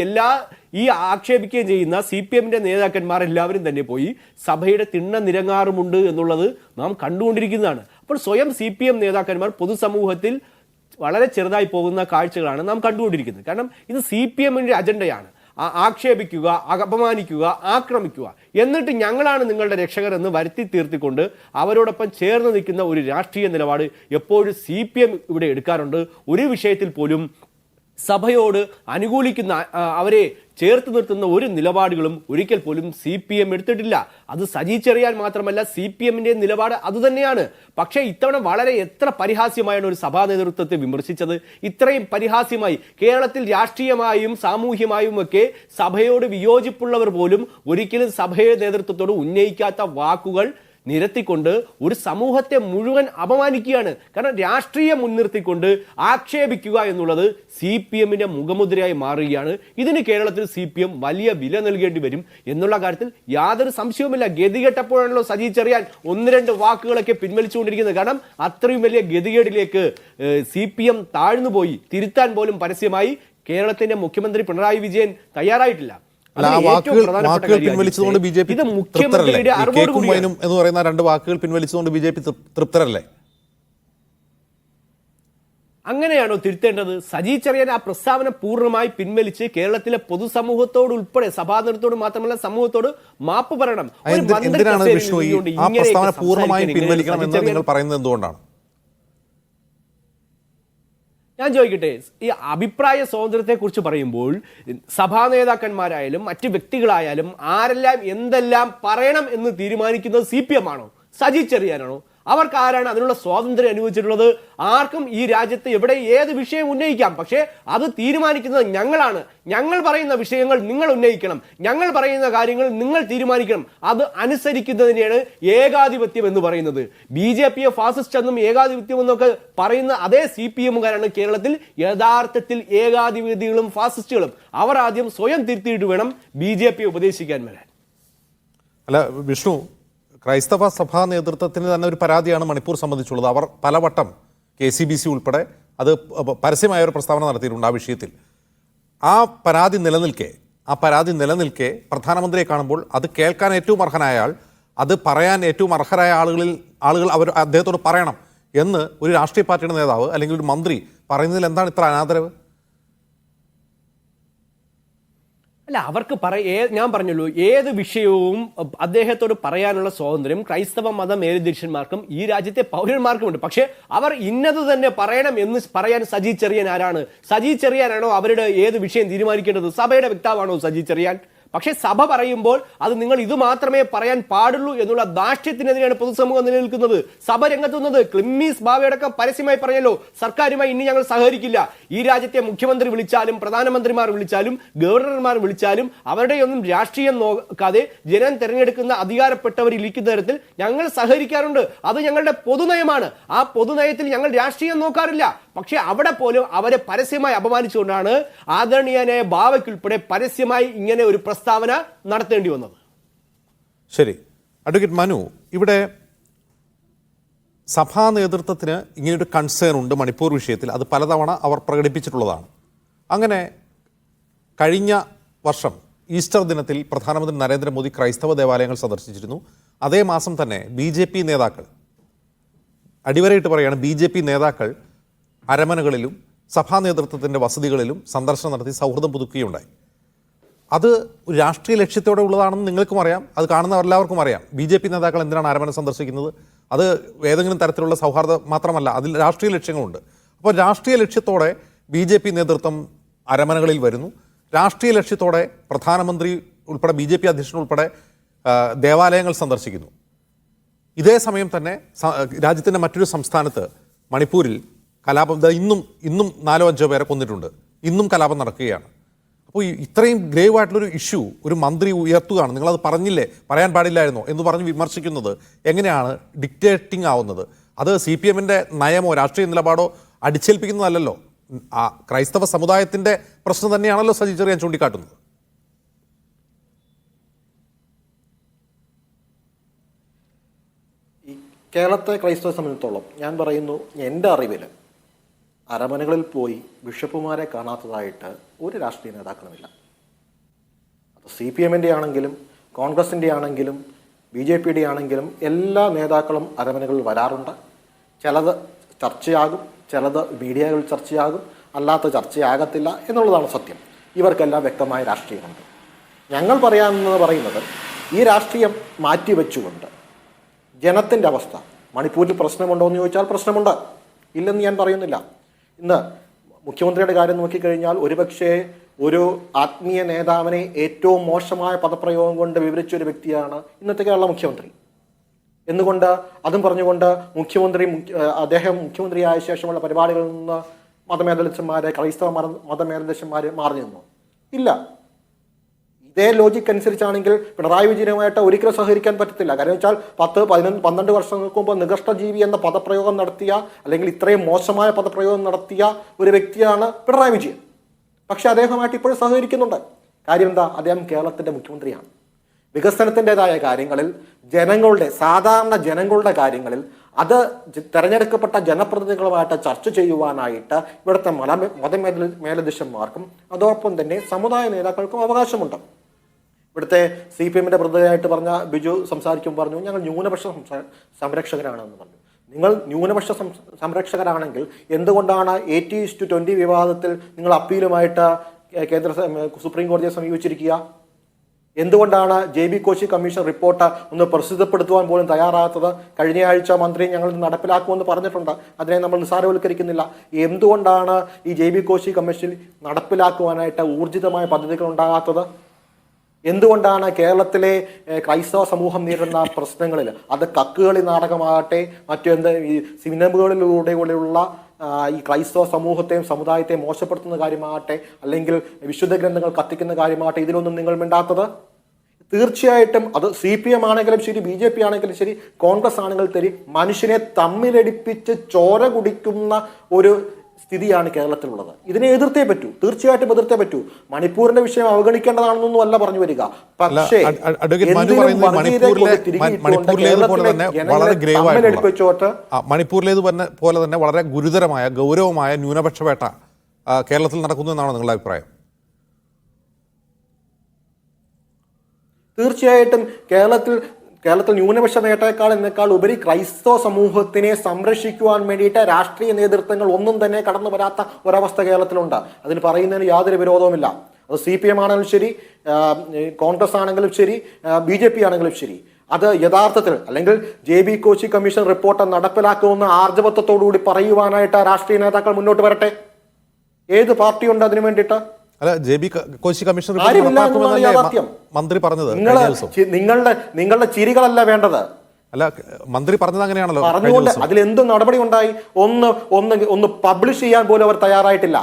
ഈ ആക്ഷേപിക്കുകയും ചെയ്യുന്ന CPM-ന്റെ നേതാക്കന്മാർ എല്ലാവരും തന്നെ പോയി സഭയുടെ തിണ്ണ നിരങ്ങാറുമുണ്ട് എന്നുള്ളത് നാം കണ്ടുകൊണ്ടിരിക്കുന്നതാണ്. അപ്പോൾ സ്വയം CPM നേതാക്കന്മാർ പൊതുസമൂഹത്തിൽ വളരെ ചെറുതായി പോകുന്ന കാഴ്ചകളാണ് നാം കണ്ടുകൊണ്ടിരിക്കുന്നത്. കാരണം ഇത് CPM-ന്റെ അജണ്ടയാണ്. ആക്ഷേപിക്കുക, അപമാനിക്കുക, ആക്രമിക്കുക, എന്നിട്ട് ഞങ്ങളാണ് നിങ്ങളുടെ രക്ഷകർ എന്ന് വരുത്തി തീർത്തിക്കൊണ്ട് അവരോടൊപ്പം ചേർന്ന് നിൽക്കുന്ന ഒരു രാഷ്ട്രീയ നിലപാട് എപ്പോഴും CPM ഇവിടെ എടുക്കാറുണ്ട്. ഒരു വിഷയത്തിൽ പോലും സഭയോട് അനുകൂലിക്കുന്ന, അവരെ ചേർത്ത് നിർത്തുന്ന ഒരു നിലപാടുകളും ഒരിക്കൽ പോലും CPM എടുത്തിട്ടില്ല. അത് സജി ചെറിയാൻ മാത്രമല്ല, CPM-ന്റെ നിലപാട് അതുതന്നെയാണ്. പക്ഷേ ഇത്തവണ വളരെ എത്ര പരിഹാസ്യമായാണ് ഒരു സഭാ നേതൃത്വത്തെ വിമർശിച്ചത്. ഇത്രയും പരിഹാസ്യമായി കേരളത്തിൽ രാഷ്ട്രീയമായും സാമൂഹ്യമായും ഒക്കെ സഭയോട് വിയോജിപ്പുള്ളവർ പോലും ഒരിക്കലും സഭയുടെ നേതൃത്വത്തോട് ഉന്നയിക്കാത്ത വാക്കുകൾ നിരത്തിക്കൊണ്ട് ഒരു സമൂഹത്തെ മുഴുവൻ അപമാനിക്കുകയാണ്. കാരണം രാഷ്ട്രീയം മുൻനിർത്തിക്കൊണ്ട് ആക്ഷേപിക്കുക എന്നുള്ളത് CPM-ന്റെ മുഖമുദ്രയായി മാറുകയാണ്. ഇതിന് കേരളത്തിൽ CPM വലിയ വില നൽകേണ്ടി വരും എന്നുള്ള കാര്യത്തിൽ യാതൊരു സംശയവുമില്ല. ഗതികെട്ടപ്പോഴാണല്ലോ സജി ചെറിയാൻ 1-2 വാക്കുകളൊക്കെ പിൻവലിച്ചുകൊണ്ടിരിക്കുന്നത്. കാരണം അത്രയും വലിയ ഗതികേടിലേക്ക് CPM താഴ്ന്നുപോയി. തിരുത്താൻ പോലും പരസ്യമായി കേരളത്തിന്റെ മുഖ്യമന്ത്രി പിണറായി വിജയൻ തയ്യാറായിട്ടില്ല. വാക്കുകൾ പിൻവലിച്ചതുകൊണ്ട് BJP തൃപ്തരല്ലേ? കേക്കും വൈനും എന്ന് പറയുന്ന 2 വാക്കുകൾ പിൻവലിച്ചതുകൊണ്ട് BJP തൃപ്തരല്ലേ? അങ്ങനെയാണോ തിരുത്തേണ്ടത്? സജി ചെറിയാൻ ആ പ്രസ്താവന പൂർണ്ണമായി പിൻവലിച്ച് കേരളത്തിലെ പൊതുസമൂഹത്തോട് ഉൾപ്പെടെ സഭാതലത്തോട് മാത്രമല്ല സമൂഹത്തോട് മാപ്പ് പറയണം. ഒരു മന്ത്രി എന്തിനാണ് കസേരയിൽ വിഷ്ണു ഈ ഇരുന്നുകൊണ്ട് ആ പ്രസ്താവന ഇങ്ങനെയൊക്കെ പൂർണ്ണമായും സംസാരിക്കാൻ പിൻവലിക്കണം എന്ന് സജി ചെറിയാൻ നിങ്ങൾ പറയുന്നത് എന്തുകൊണ്ടാണ്? ഞാൻ ചോദിക്കട്ടെ, ഈ അഭിപ്രായ സ്വാതന്ത്ര്യത്തെക്കുറിച്ച് പറയുമ്പോൾ സഭാ നേതാക്കന്മാരായാലും മറ്റ് വ്യക്തികളായാലും ആരെല്ലാം എന്തെല്ലാം പറയണം എന്ന് തീരുമാനിക്കുന്നത് CPM ആണോ സജി ചെറിയാനാണോ? അവർക്ക് ആരാണ് അതിനുള്ള സ്വാതന്ത്ര്യം അനുവദിച്ചിട്ടുള്ളത്? ആർക്കും ഈ രാജ്യത്ത് എവിടെ ഏത് വിഷയം ഉന്നയിക്കാം, പക്ഷേ അത് തീരുമാനിക്കുന്നത് ഞങ്ങളാണ്. ഞങ്ങൾ പറയുന്ന വിഷയങ്ങൾ നിങ്ങൾ ഉന്നയിക്കണം, ഞങ്ങൾ പറയുന്ന കാര്യങ്ങൾ നിങ്ങൾ തീരുമാനിക്കണം. അത് അനുസരിക്കുന്നതിനെയാണ് ഏകാധിപത്യം എന്ന് പറയുന്നത്. BJP ഫാസിസ്റ്റ് എന്നും ഏകാധിപത്യം എന്നൊക്കെ പറയുന്ന അതേ CPM-കാരാണ് കേരളത്തിൽ യഥാർത്ഥത്തിൽ ഏകാധിപതികളും ഫാസിസ്റ്റുകളും. അവർ ആദ്യം സ്വയം തിരുത്തിയിട്ട് വേണം BJP ഉപദേശിക്കാൻ വരാൻ. അല്ല വിഷ്ണു, ക്രൈസ്തവ സഭാ നേതൃത്വത്തിന് തന്നെ ഒരു പരാതിയാണ് മണിപ്പൂർ സംബന്ധിച്ചുള്ളത്. അവർ പലവട്ടം KCBC ഉൾപ്പെടെ അത് പരസ്യമായ ഒരു പ്രസ്താവന നടത്തിയിട്ടുണ്ട് ആ വിഷയത്തിൽ. ആ പരാതി നിലനിൽക്കെ പ്രധാനമന്ത്രിയെ കാണുമ്പോൾ അത് കേൾക്കാൻ ഏറ്റവും അർഹനായ ആൾ, അത് പറയാൻ ഏറ്റവും അർഹരായ ആളുകൾ അവർ അദ്ദേഹത്തോട് പറയണം എന്ന് ഒരു രാഷ്ട്രീയ പാർട്ടിയുടെ നേതാവ് അല്ലെങ്കിൽ ഒരു മന്ത്രി പറയുന്നതിൽ എന്താണ് ഇത്ര അനാദരവ്? അല്ല, അവർക്ക് ഞാൻ പറഞ്ഞല്ലോ, ഏത് വിഷയവും അദ്ദേഹത്തോട് പറയാനുള്ള സ്വാതന്ത്ര്യം ക്രൈസ്തവ മത മേലധ്യക്ഷന്മാർക്കും ഈ രാജ്യത്തെ പൗരന്മാർക്കുമുണ്ട്. പക്ഷേ അവർ ഇന്നത് തന്നെ പറയണം എന്ന് പറയാൻ സജി ചെറിയാൻ ആരാണ്? സജി ചെറിയാനാണോ അവരുടെ ഏത് വിഷയം തീരുമാനിക്കേണ്ടത്? സഭയുടെ വക്താവാണോ സജി ചെറിയാൻ? പക്ഷേ സഭ പറയുമ്പോൾ അത് നിങ്ങൾ ഇത് മാത്രമേ പറയാൻ പാടുള്ളൂ എന്നുള്ള ധാർഷ്ട്യത്തിനെതിരെയാണ് പൊതുസമൂഹം നിലനിൽക്കുന്നത്. സഭ രംഗത്ത് വന്നത് ക്ലിമ്മീസ് ബാവയടക്കം പരസ്യമായി പറഞ്ഞല്ലോ, സർക്കാരുമായി ഇനി ഞങ്ങൾ സഹകരിക്കില്ല. ഈ രാജ്യത്തെ മുഖ്യമന്ത്രി വിളിച്ചാലും പ്രധാനമന്ത്രിമാർ വിളിച്ചാലും ഗവർണർമാർ വിളിച്ചാലും അവരുടെയൊന്നും രാഷ്ട്രീയം നോക്കാതെ ജനം തെരഞ്ഞെടുക്കുന്ന അധികാരപ്പെട്ടവർ ഇരിക്കുന്ന തരത്തിൽ ഞങ്ങൾ സഹകരിക്കാറുണ്ട്. അത് ഞങ്ങളുടെ പൊതുനയമാണ്. ആ പൊതുനയത്തിൽ ഞങ്ങൾ രാഷ്ട്രീയം നോക്കാറില്ല. പക്ഷെ അവിടെ പോലും അവരെ പരസ്യമായി അപമാനിച്ചുകൊണ്ടാണ് ആദരണീയനായ ബാവയ്ക്കുൾപ്പെടെ പരസ്യമായി ഇങ്ങനെ ഒരു പ്രസ്താവന നടത്തേണ്ടി വന്നത്. ശരി, അഡ്വക്കേറ്റ് മനു, ഇവിടെ സഭാ നേതൃത്വത്തിന് ഇങ്ങനെയൊരു കൺസേൺ ഉണ്ട് മണിപ്പൂർ വിഷയത്തിൽ. അത് പലതവണ അവർ പ്രകടിപ്പിച്ചിട്ടുള്ളതാണ്. അങ്ങനെ കഴിഞ്ഞ വർഷം ഈസ്റ്റർ ദിനത്തിൽ പ്രധാനമന്ത്രി നരേന്ദ്രമോദി ക്രൈസ്തവ ദേവാലയങ്ങൾ സന്ദർശിച്ചിരുന്നു. അതേ മാസം തന്നെ BJP നേതാക്കൾ, അടിവരയിട്ട് പറയുകയാണ്, BJP നേതാക്കൾ അരമനകളിലും സഭാ നേതൃത്വത്തിൻ്റെ വസതികളിലും സന്ദർശനം നടത്തി സൗഹൃദം പുതുക്കുകയുണ്ടായി. അത് ഒരു രാഷ്ട്രീയ ലക്ഷ്യത്തോടെ ഉള്ളതാണെന്ന് നിങ്ങൾക്കും അറിയാം, അത് കാണുന്ന എല്ലാവർക്കും അറിയാം. BJP നേതാക്കൾ എന്തിനാണ് അരമന സന്ദർശിക്കുന്നത്? അത് ഏതെങ്കിലും തരത്തിലുള്ള സൗഹാർദ്ദം മാത്രമല്ല, അതിൽ രാഷ്ട്രീയ ലക്ഷ്യങ്ങളുണ്ട്. അപ്പോൾ രാഷ്ട്രീയ ലക്ഷ്യത്തോടെ BJP നേതൃത്വം അരമനകളിൽ വരുന്നു. രാഷ്ട്രീയ ലക്ഷ്യത്തോടെ പ്രധാനമന്ത്രി ഉൾപ്പെടെ BJP അധ്യക്ഷൻ ഉൾപ്പെടെ ദേവാലയങ്ങൾ സന്ദർശിക്കുന്നു. ഇതേ സമയം തന്നെ രാജ്യത്തിൻ്റെ മറ്റൊരു സംസ്ഥാനത്ത് മണിപ്പൂരിൽ കലാപം, ഇന്നും 4-5 പേരെ കൊന്നിട്ടുണ്ട്. ഇന്നും കലാപം നടക്കുകയാണ്. അപ്പോൾ ഇത്രയും ഗ്രേവ് ആയിട്ടുള്ളൊരു ഇഷ്യൂ ഒരു മന്ത്രി ഉയർത്തുകയാണ്. നിങ്ങളത് പറഞ്ഞില്ലേ, പറയാൻ പാടില്ലായിരുന്നോ എന്ന് പറഞ്ഞ് വിമർശിക്കുന്നത് എങ്ങനെയാണ് ഡിക്റ്റേറ്റിംഗ് ആവുന്നത്? അത് CPM-ൻ്റെ നയമോ രാഷ്ട്രീയ നിലപാടോ അടിച്ചേൽപ്പിക്കുന്നതല്ലല്ലോ. ആ ക്രൈസ്തവ സമുദായത്തിൻ്റെ പ്രശ്നം തന്നെയാണല്ലോ സജി ചെറിയാൻ ചൂണ്ടിക്കാട്ടുന്നത്. ഈ കേരളത്തെ ക്രൈസ്തവ സംബന്ധിച്ചിടത്തോളം ഞാൻ പറയുന്നു, എൻ്റെ അറിവിൽ അരമനകളിൽ പോയി ബിഷപ്പുമാരെ കാണാത്തതായിട്ട് ഒരു രാഷ്ട്രീയ നേതാക്കളുമില്ല. അത് CPM-ൻ്റെ ആണെങ്കിലും കോൺഗ്രസിൻ്റെ ആണെങ്കിലും BJP-യുടെ ആണെങ്കിലും എല്ലാ നേതാക്കളും അരമനകളിൽ വരാറുണ്ട്. ചിലത് ചർച്ചയാകും, ചിലത് മീഡിയകളിൽ ചർച്ചയാകും, അല്ലാത്ത ചർച്ചയാകത്തില്ല എന്നുള്ളതാണ് സത്യം. ഇവർക്കെല്ലാം വ്യക്തമായ രാഷ്ട്രീയമുണ്ട്. ഞങ്ങൾ പറയാമെന്ന് പറയുന്നത് ഈ രാഷ്ട്രീയം മാറ്റിവെച്ചുകൊണ്ട് ജനത്തിൻ്റെ അവസ്ഥ, മണിപ്പൂരിൽ പ്രശ്നമുണ്ടോ എന്ന് ചോദിച്ചാൽ പ്രശ്നമുണ്ട്, ഇല്ലെന്ന് ഞാൻ പറയുന്നില്ല. ഇന്ന് മുഖ്യമന്ത്രിയുടെ കാര്യം നോക്കിക്കഴിഞ്ഞാൽ ഒരുപക്ഷെ ഒരു ആത്മീയ നേതാവിനെ ഏറ്റവും മോശമായ പദപ്രയോഗം കൊണ്ട് വിവരിച്ച ഒരു വ്യക്തിയാണ് ഇന്നത്തെ കേരള മുഖ്യമന്ത്രി. എന്നുകൊണ്ട് അതും പറഞ്ഞുകൊണ്ട് അദ്ദേഹം മുഖ്യമന്ത്രിയായ ശേഷമുള്ള പരിപാടികളിൽ നിന്ന് മതമേലധ്യക്ഷന്മാരെ, ക്രൈസ്തവ മതമേലധ്യക്ഷന്മാർ മാറി നിന്നു? ഇല്ല. ഇതേ ലോജിക്ക് അനുസരിച്ചാണെങ്കിൽ പിണറായി വിജയനുമായിട്ട് ഒരിക്കലും സഹകരിക്കാൻ പറ്റത്തില്ല. കാരണം വെച്ചാൽ 10-12 വർഷങ്ങൾക്ക് മുമ്പ് നികഷ്ടജീവി എന്ന പദപ്രയോഗം നടത്തിയ, അല്ലെങ്കിൽ ഇത്രയും മോശമായ പദപ്രയോഗം നടത്തിയ ഒരു വ്യക്തിയാണ് പിണറായി വിജയൻ. പക്ഷെ അദ്ദേഹമായിട്ട് ഇപ്പോഴും സഹകരിക്കുന്നുണ്ട്. കാര്യം എന്താ? അദ്ദേഹം കേരളത്തിൻ്റെ മുഖ്യമന്ത്രിയാണ്. വികസനത്തിൻ്റെതായ കാര്യങ്ങളിൽ, സാധാരണ ജനങ്ങളുടെ കാര്യങ്ങളിൽ അത് തെരഞ്ഞെടുക്കപ്പെട്ട ജനപ്രതിനിധികളുമായിട്ട് ചർച്ച ചെയ്യുവാനായിട്ട് ഇവിടുത്തെ മതമേലധ്യക്ഷന്മാർക്കും അതോടൊപ്പം തന്നെ സമുദായ നേതാക്കൾക്കും അവകാശമുണ്ട്. ഇവിടുത്തെ CPM-ൻ്റെ പ്രതിനിധിയായിട്ട് പറഞ്ഞ ബിജു സംസാരിക്കുമ്പോൾ പറഞ്ഞു, ഞങ്ങൾ ന്യൂനപക്ഷ സംരക്ഷകരാണെന്ന് പറഞ്ഞു. നിങ്ങൾ ന്യൂനപക്ഷ സംരക്ഷകരാണെങ്കിൽ എന്തുകൊണ്ടാണ് 80:20 വിവാദത്തിൽ നിങ്ങൾ അപ്പീലുമായിട്ട് സുപ്രീം കോടതിയെ സമീപിച്ചിരിക്കുക? എന്തുകൊണ്ടാണ് JB കോശി കമ്മീഷൻ റിപ്പോർട്ട് ഒന്ന് പ്രസിദ്ധപ്പെടുത്തുവാൻ പോലും തയ്യാറാകാത്തത്? കഴിഞ്ഞ ആഴ്ച മന്ത്രി ഞങ്ങൾ നടപ്പിലാക്കുമെന്ന് പറഞ്ഞിട്ടുണ്ട്, അതിനെ നമ്മൾ നിസ്സാരവൽക്കരിക്കുന്നില്ല. എന്തുകൊണ്ടാണ് ഈ JB കോശി കമ്മീഷൻ നടപ്പിലാക്കുവാനായിട്ട് ഊർജിതമായ പദ്ധതികൾ ഉണ്ടാകാത്തത്? എന്തുകൊണ്ടാണ് കേരളത്തിലെ ക്രൈസ്തവ സമൂഹം നേരിടുന്ന പ്രശ്നങ്ങളിൽ, അത് കക്കുകളി നാടകമാകട്ടെ, മറ്റെന്ത് ഈ സിനിമകളിലൂടെയുള്ള ഈ ക്രൈസ്തവ സമൂഹത്തെയും സമുദായത്തെയും മോശപ്പെടുത്തുന്ന കാര്യമാകട്ടെ, അല്ലെങ്കിൽ വിശുദ്ധ ഗ്രന്ഥങ്ങൾ കത്തിക്കുന്ന കാര്യമാകട്ടെ, ഇതിലൊന്നും നിങ്ങൾ മിണ്ടാത്തത്? തീർച്ചയായിട്ടും അത് CPM ആണെങ്കിലും ശരി, BJP ആണെങ്കിലും ശരി, കോൺഗ്രസ് ആണെങ്കിലും ശരി, മനുഷ്യനെ തമ്മിലടിപ്പിച്ച് ചോര കുടിക്കുന്ന ഒരു സ്ഥിതിയാണ് കേരളത്തിലുള്ളത്. ഇതിനെ എതിർത്തേ പറ്റൂ, തീർച്ചയായിട്ടും എതിർത്തേ പറ്റൂ. മണിപ്പൂരിന്റെ വിഷയം അവഗണിക്കേണ്ടതാണെന്നൊന്നും അല്ല പറഞ്ഞു വരിക. പക്ഷേ മണിപ്പൂരിലേത് പോലെ തന്നെ വളരെ ഗുരുതരമായ ഗൗരവമായ ന്യൂനപക്ഷ വേട്ട കേരളത്തിൽ നടക്കുന്നു എന്നാണ് നിങ്ങളുടെ അഭിപ്രായം? തീർച്ചയായിട്ടും കേരളത്തിൽ ന്യൂനപക്ഷ എന്നേക്കാൾ ഉപരി ക്രൈസ്തവ സമൂഹത്തിനെ സംരക്ഷിക്കുവാൻ വേണ്ടിയിട്ട് രാഷ്ട്രീയ നേതൃത്വങ്ങൾ ഒന്നും തന്നെ കടന്നു വരാത്ത ഒരവസ്ഥ കേരളത്തിലുണ്ട്. അതിന് പറയുന്നതിന് യാതൊരു വിരോധവുമില്ല. അത് CPM ആണെങ്കിലും ശരി, കോൺഗ്രസ് ആണെങ്കിലും ശരി, BJP ആണെങ്കിലും ശരി. അത് യഥാർത്ഥത്തിൽ അല്ലെങ്കിൽ JB കോശി കമ്മീഷൻ റിപ്പോർട്ട് നടപ്പിലാക്കുമെന്ന് ആർജവത്വത്തോടുകൂടി പറയുവാനായിട്ട് രാഷ്ട്രീയ നേതാക്കൾ മുന്നോട്ട് വരട്ടെ. ഏത് പാർട്ടിയുണ്ട് അതിനു വേണ്ടിയിട്ട്? അല്ല, JB കോശി കമ്മീഷൻ മന്ത്രി പറഞ്ഞത് നിങ്ങളുടെ ചിരികളല്ല വേണ്ടത്. അല്ല, മന്ത്രി പറഞ്ഞത് അങ്ങനെയാണല്ലോ. പറഞ്ഞുകൊണ്ട് അതിലെന്ത് നടപടി ഉണ്ടായി? ഒന്ന് പബ്ലിഷ് ചെയ്യാൻ പോലും അവർ തയ്യാറായിട്ടില്ല.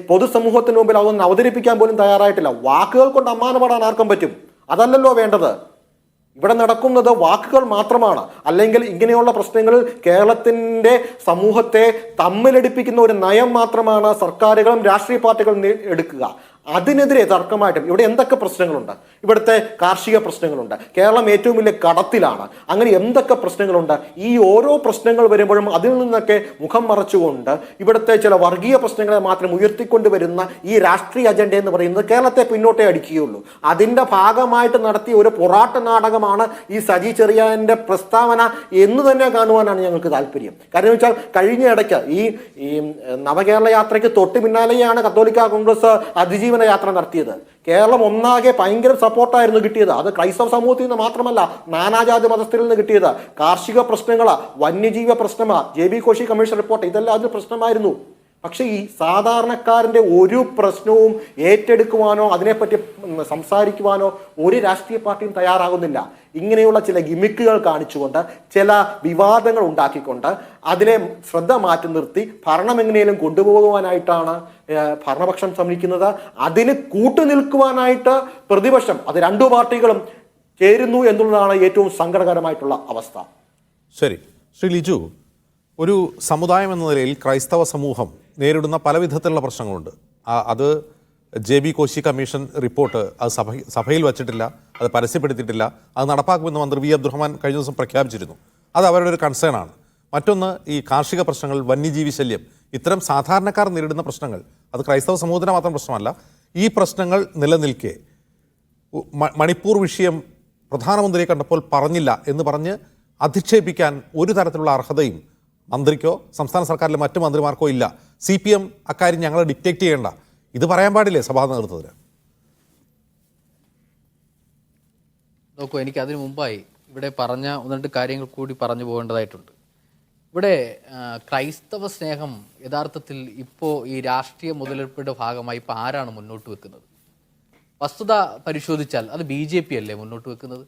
പൊതുസമൂഹത്തിന് മുമ്പിൽ അതൊന്ന് അവതരിപ്പിക്കാൻ പോലും തയ്യാറായിട്ടില്ല. വാക്കുകൾ കൊണ്ട് അമ്മാനപ്പെടാൻ ആർക്കും പറ്റും? അതല്ലല്ലോ വേണ്ടത്. ഇവിടെ നടക്കുന്നത് വാക്കുകൾ മാത്രമാണ്. അല്ലെങ്കിൽ ഇങ്ങനെയുള്ള പ്രശ്നങ്ങളിൽ കേരളത്തിന്റെ സമൂഹത്തെ തമ്മിലടിപ്പിക്കുന്ന ഒരു നയം മാത്രമാണ് സർക്കാരുകളും രാഷ്ട്രീയ പാർട്ടികളും എടുക്കുക. അതിനെതിരെ തർക്കമായിട്ടും ഇവിടെ എന്തൊക്കെ പ്രശ്നങ്ങളുണ്ട്? ഇവിടുത്തെ കാർഷിക പ്രശ്നങ്ങളുണ്ട്, കേരളം ഏറ്റവും വലിയ കടത്തിലാണ്, അങ്ങനെ എന്തൊക്കെ പ്രശ്നങ്ങളുണ്ട്? ഈ ഓരോ പ്രശ്നങ്ങൾ വരുമ്പോഴും അതിൽ നിന്നൊക്കെ മുഖം മറച്ചുകൊണ്ട് ഇവിടുത്തെ ചില വർഗീയ പ്രശ്നങ്ങളെ മാത്രം ഉയർത്തിക്കൊണ്ടുവരുന്ന ഈ രാഷ്ട്രീയ അജണ്ട എന്ന് പറയുന്നത് കേരളത്തെ പിന്നോട്ടേ അടിക്കുകയുള്ളൂ. അതിൻ്റെ ഭാഗമായിട്ട് നടത്തിയ ഒരു പൊറാട്ട നാടകമാണ് ഈ സജി ചെറിയാന്റെ പ്രസ്താവന എന്ന് തന്നെ കാണുവാനാണ് ഞങ്ങൾക്ക് താല്പര്യം. കാരണം വെച്ചാൽ കഴിഞ്ഞ ഇടയ്ക്ക് ഈ നവകേരള യാത്രയ്ക്ക് തൊട്ട് പിന്നാലെയാണ് കത്തോലിക്ക കോൺഗ്രസ് അതിജീവന യാത്ര നടത്തിയത്. കേരളം ഒന്നാകെ ഭയങ്കര സപ്പോർട്ടായിരുന്നു കിട്ടിയത്. അത് ക്രൈസ്തവ സമൂഹത്തിൽ നിന്ന് മാത്രമല്ല, നാനാജാതി മതസ്ഥരിൽ നിന്ന് കിട്ടിയത്. കാർഷിക പ്രശ്നങ്ങളാ, വന്യജീവി പ്രശ്നമാ, JB കോശി കമ്മീഷൻ റിപ്പോർട്ട്, ഇതെല്ലാം അതിന് പ്രശ്നമായിരുന്നു. പക്ഷെ ഈ സാധാരണക്കാരന്റെ ഒരു പ്രശ്നവും ഏറ്റെടുക്കുവാനോ അതിനെപ്പറ്റി സംസാരിക്കുവാനോ ഒരു രാഷ്ട്രീയ പാർട്ടിയും തയ്യാറാകുന്നില്ല. ഇങ്ങനെയുള്ള ചില ഗിമിക്കുകൾ കാണിച്ചുകൊണ്ട്, ചില വിവാദങ്ങൾ ഉണ്ടാക്കിക്കൊണ്ട് അതിനെ ശ്രദ്ധ മാറ്റി നിർത്തി ഭരണം എങ്ങനെയും കൊണ്ടുപോകുവാനായിട്ടാണ് ഭരണപക്ഷം ശ്രമിക്കുന്നത്. അതിന് കൂട്ടുനിൽക്കുവാനായിട്ട് പ്രതിപക്ഷം, അത് രണ്ടു പാർട്ടികളും ചേരുന്നു എന്നുള്ളതാണ് ഏറ്റവും സങ്കടകരമായിട്ടുള്ള അവസ്ഥ. ശരി, ശ്രീ ലിജു, ഒരു സമുദായം എന്ന നിലയിൽ ക്രൈസ്തവ സമൂഹം നേരിടുന്ന പല വിധത്തിലുള്ള പ്രശ്നങ്ങളുണ്ട്. അത് JB കോശി കമ്മീഷൻ റിപ്പോർട്ട് അത് സഭയിൽ വച്ചിട്ടില്ല, അത് പരസ്യപ്പെടുത്തിയിട്ടില്ല, അത് നടപ്പാക്കുമെന്ന് മന്ത്രി V അബ്ദുറഹ്മാൻ കഴിഞ്ഞ ദിവസം പ്രഖ്യാപിച്ചിരുന്നു. അത് അവരുടെ ഒരു കൺസേൺ ആണ്. മറ്റൊന്ന് ഈ കാർഷിക പ്രശ്നങ്ങൾ, വന്യജീവി ശല്യം, ഇത്തരം സാധാരണക്കാർ നേരിടുന്ന പ്രശ്നങ്ങൾ, അത് ക്രൈസ്തവ സമൂഹത്തിന് മാത്രം പ്രശ്നമല്ല. ഈ പ്രശ്നങ്ങൾ നിലനിൽക്കെ മണിപ്പൂർ വിഷയം പ്രധാനമന്ത്രിയെ കണ്ടപ്പോൾ പറഞ്ഞില്ല എന്ന് പറഞ്ഞ് അധിക്ഷേപിക്കാൻ ഒരു തരത്തിലുള്ള അർഹതയും മന്ത്രിക്കോ സംസ്ഥാന സർക്കാരിലെ മറ്റു മന്ത്രിമാർക്കോ ഇല്ല. CPM അക്കാര്യം ഞങ്ങളെ ഡിക്റ്റേറ്റ് ചെയ്യേണ്ട, ഇത് പറയാൻ പാടില്ലേ സഭാ നേതൃത്വത്തിന്? നോക്കൂ, എനിക്ക് അതിനു മുമ്പായി ഇവിടെ പറഞ്ഞ ഒന്ന് രണ്ട് കാര്യങ്ങൾ കൂടി പറഞ്ഞു പോകേണ്ടതായിട്ടുണ്ട്. ഇവിടെ ക്രൈസ്തവ സ്നേഹം യഥാർത്ഥത്തിൽ ഇപ്പോൾ ഈ രാഷ്ട്രീയ മുതലെടുപ്പിൻ്റെ ഭാഗമായി ഇപ്പോൾ ആരാണ് മുന്നോട്ട് വെക്കുന്നത്? വസ്തുത പരിശോധിച്ചാൽ അത് BJP അല്ലേ മുന്നോട്ട് വെക്കുന്നത്?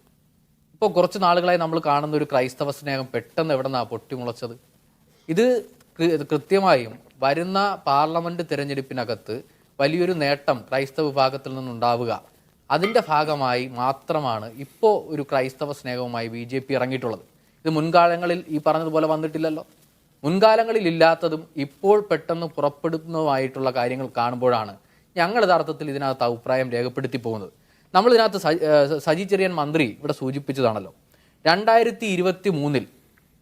ഇപ്പോൾ കുറച്ച് നാളുകളായി നമ്മൾ കാണുന്ന ഒരു ക്രൈസ്തവ സ്നേഹം പെട്ടെന്ന് എവിടെ നിന്നാണ് പൊട്ടിമുളച്ചത്? ഇത് കൃത്യമായും വരുന്ന പാർലമെന്റ് തിരഞ്ഞെടുപ്പിനകത്ത് വലിയൊരു നേട്ടം ക്രൈസ്തവ വിഭാഗത്തിൽ നിന്നുണ്ടാവുക, അതിൻ്റെ ഭാഗമായി മാത്രമാണ് ഇപ്പോൾ ഒരു ക്രൈസ്തവ സ്നേഹവുമായി BJP ഇറങ്ങിയിട്ടുള്ളത്. ഇത് മുൻകാലങ്ങളിൽ ഈ പറഞ്ഞതുപോലെ വന്നിട്ടില്ലല്ലോ. മുൻകാലങ്ങളിൽ ഇല്ലാത്തതും ഇപ്പോൾ പെട്ടെന്ന് പുറപ്പെടുന്നതുമായിട്ടുള്ള കാര്യങ്ങൾ കാണുമ്പോഴാണ് ഞങ്ങൾ യഥാർത്ഥത്തിൽ ഇതിനകത്ത് അഭിപ്രായം രേഖപ്പെടുത്തി പോകുന്നത്. നമ്മൾ ഇതിനകത്ത് സജി ചെറിയാൻ മന്ത്രി ഇവിടെ സൂചിപ്പിച്ചതാണല്ലോ,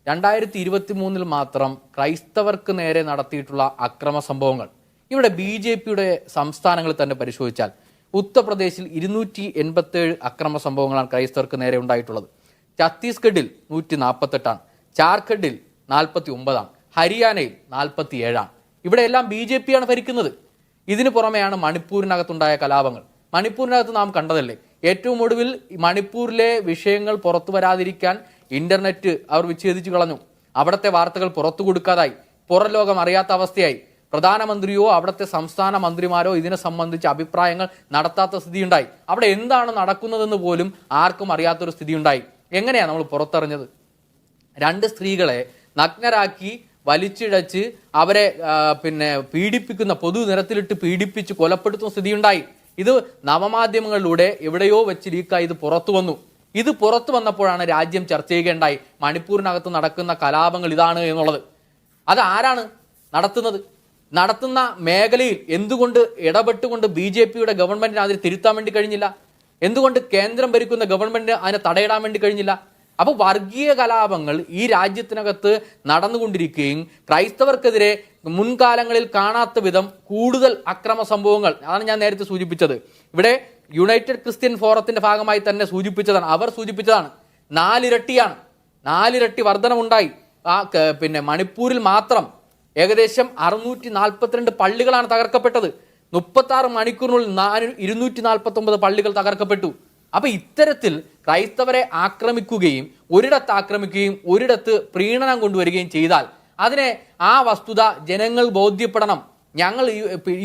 2023 മാത്രം ക്രൈസ്തവർക്ക് നേരെ നടത്തിയിട്ടുള്ള അക്രമ സംഭവങ്ങൾ ഇവിടെ BJPയുടെ സംസ്ഥാനങ്ങളിൽ തന്നെ പരിശോധിച്ചാൽ ഉത്തർപ്രദേശിൽ 287 അക്രമ സംഭവങ്ങളാണ് ക്രൈസ്തവർക്ക് നേരെ ഉണ്ടായിട്ടുള്ളത്. ഛത്തീസ്ഗഡിൽ 148, ജാർഖണ്ഡിൽ 49ആണ്, ഹരിയാനയിൽ 47ആണ്. ഇവിടെയെല്ലാം BJP ആണ് ഭരിക്കുന്നത്. ഇതിനു പുറമെയാണ് മണിപ്പൂരിനകത്തുണ്ടായ കലാപങ്ങൾ. മണിപ്പൂരിനകത്ത് നാം കണ്ടതല്ലേ, ഏറ്റവും ഒടുവിൽ മണിപ്പൂരിലെ വിഷയങ്ങൾ പുറത്തു വരാതിരിക്കാൻ ഇന്റർനെറ്റ് അവർ വിച്ഛേദിച്ചു കളഞ്ഞു. അവിടുത്തെ വാർത്തകൾ പുറത്തു കൊടുക്കാതായി, പുറം ലോകം അറിയാത്ത അവസ്ഥയായി. പ്രധാനമന്ത്രിയോ അവിടുത്തെ സംസ്ഥാന മന്ത്രിമാരോ ഇതിനെ സംബന്ധിച്ച് അഭിപ്രായങ്ങൾ നടത്താത്ത സ്ഥിതിയുണ്ടായി. അവിടെ എന്താണ് നടക്കുന്നതെന്ന് പോലും ആർക്കും അറിയാത്തൊരു സ്ഥിതിയുണ്ടായി. എങ്ങനെയാണ് നമ്മൾ പുറത്തറിഞ്ഞത്? 2 സ്ത്രീകളെ നഗ്നരാക്കി വലിച്ചിഴച്ച് അവരെ പീഡിപ്പിക്കുന്ന, പൊതു നിരത്തിലിട്ട് പീഡിപ്പിച്ച് കൊലപ്പെടുത്തുന്ന സ്ഥിതിയുണ്ടായി. ഇത് നവമാധ്യമങ്ങളിലൂടെ എവിടെയോ വെച്ച് ലീക്കായി ഇത് പുറത്തു വന്നു. ഇത് പുറത്തു വന്നപ്പോഴാണ് രാജ്യം ചർച്ച ചെയ്യുകയുണ്ടായി മണിപ്പൂരിനകത്ത് നടക്കുന്ന കലാപങ്ങൾ ഇതാണ് എന്നുള്ളത്. അത് ആരാണ് നടത്തുന്ന മേഖലയിൽ എന്തുകൊണ്ട് ഇടപെട്ടുകൊണ്ട് BJPയുടെ ഗവൺമെന്റിന് അതിനെ തിരുത്താൻ വേണ്ടി കഴിഞ്ഞില്ല? എന്തുകൊണ്ട് കേന്ദ്രം ഭരിക്കുന്ന ഗവൺമെന്റിന് അതിനെ തടയിടാൻ വേണ്ടി കഴിഞ്ഞില്ല? അപ്പോൾ വർഗീയ കലാപങ്ങൾ ഈ രാജ്യത്തിനകത്ത് നടന്നുകൊണ്ടിരിക്കുകയും ക്രൈസ്തവർക്കെതിരെ മുൻകാലങ്ങളിൽ കാണാത്ത വിധം കൂടുതൽ അക്രമ സംഭവങ്ങൾ, അതാണ് ഞാൻ നേരത്തെ സൂചിപ്പിച്ചത്. ഇവിടെ യുണൈറ്റഡ് ക്രിസ്ത്യൻ ഫോറത്തിന്റെ ഭാഗമായി തന്നെ അവർ സൂചിപ്പിച്ചതാണ് 4 ഇരട്ടി വർധനമുണ്ടായി. മണിപ്പൂരിൽ മാത്രം ഏകദേശം 642 പള്ളികളാണ് തകർക്കപ്പെട്ടത്. 36 മണിക്കൂറിനുള്ളിൽ 249 പള്ളികൾ തകർക്കപ്പെട്ടു. അപ്പൊ ഇത്തരത്തിൽ ക്രൈസ്തവരെ ആക്രമിക്കുകയും ഒരിടത്ത് പ്രീണനം കൊണ്ടുവരികയും ചെയ്താൽ അതിനെ ആ വസ്തുത ജനങ്ങൾ ബോധ്യപ്പെടണം. ഞങ്ങൾ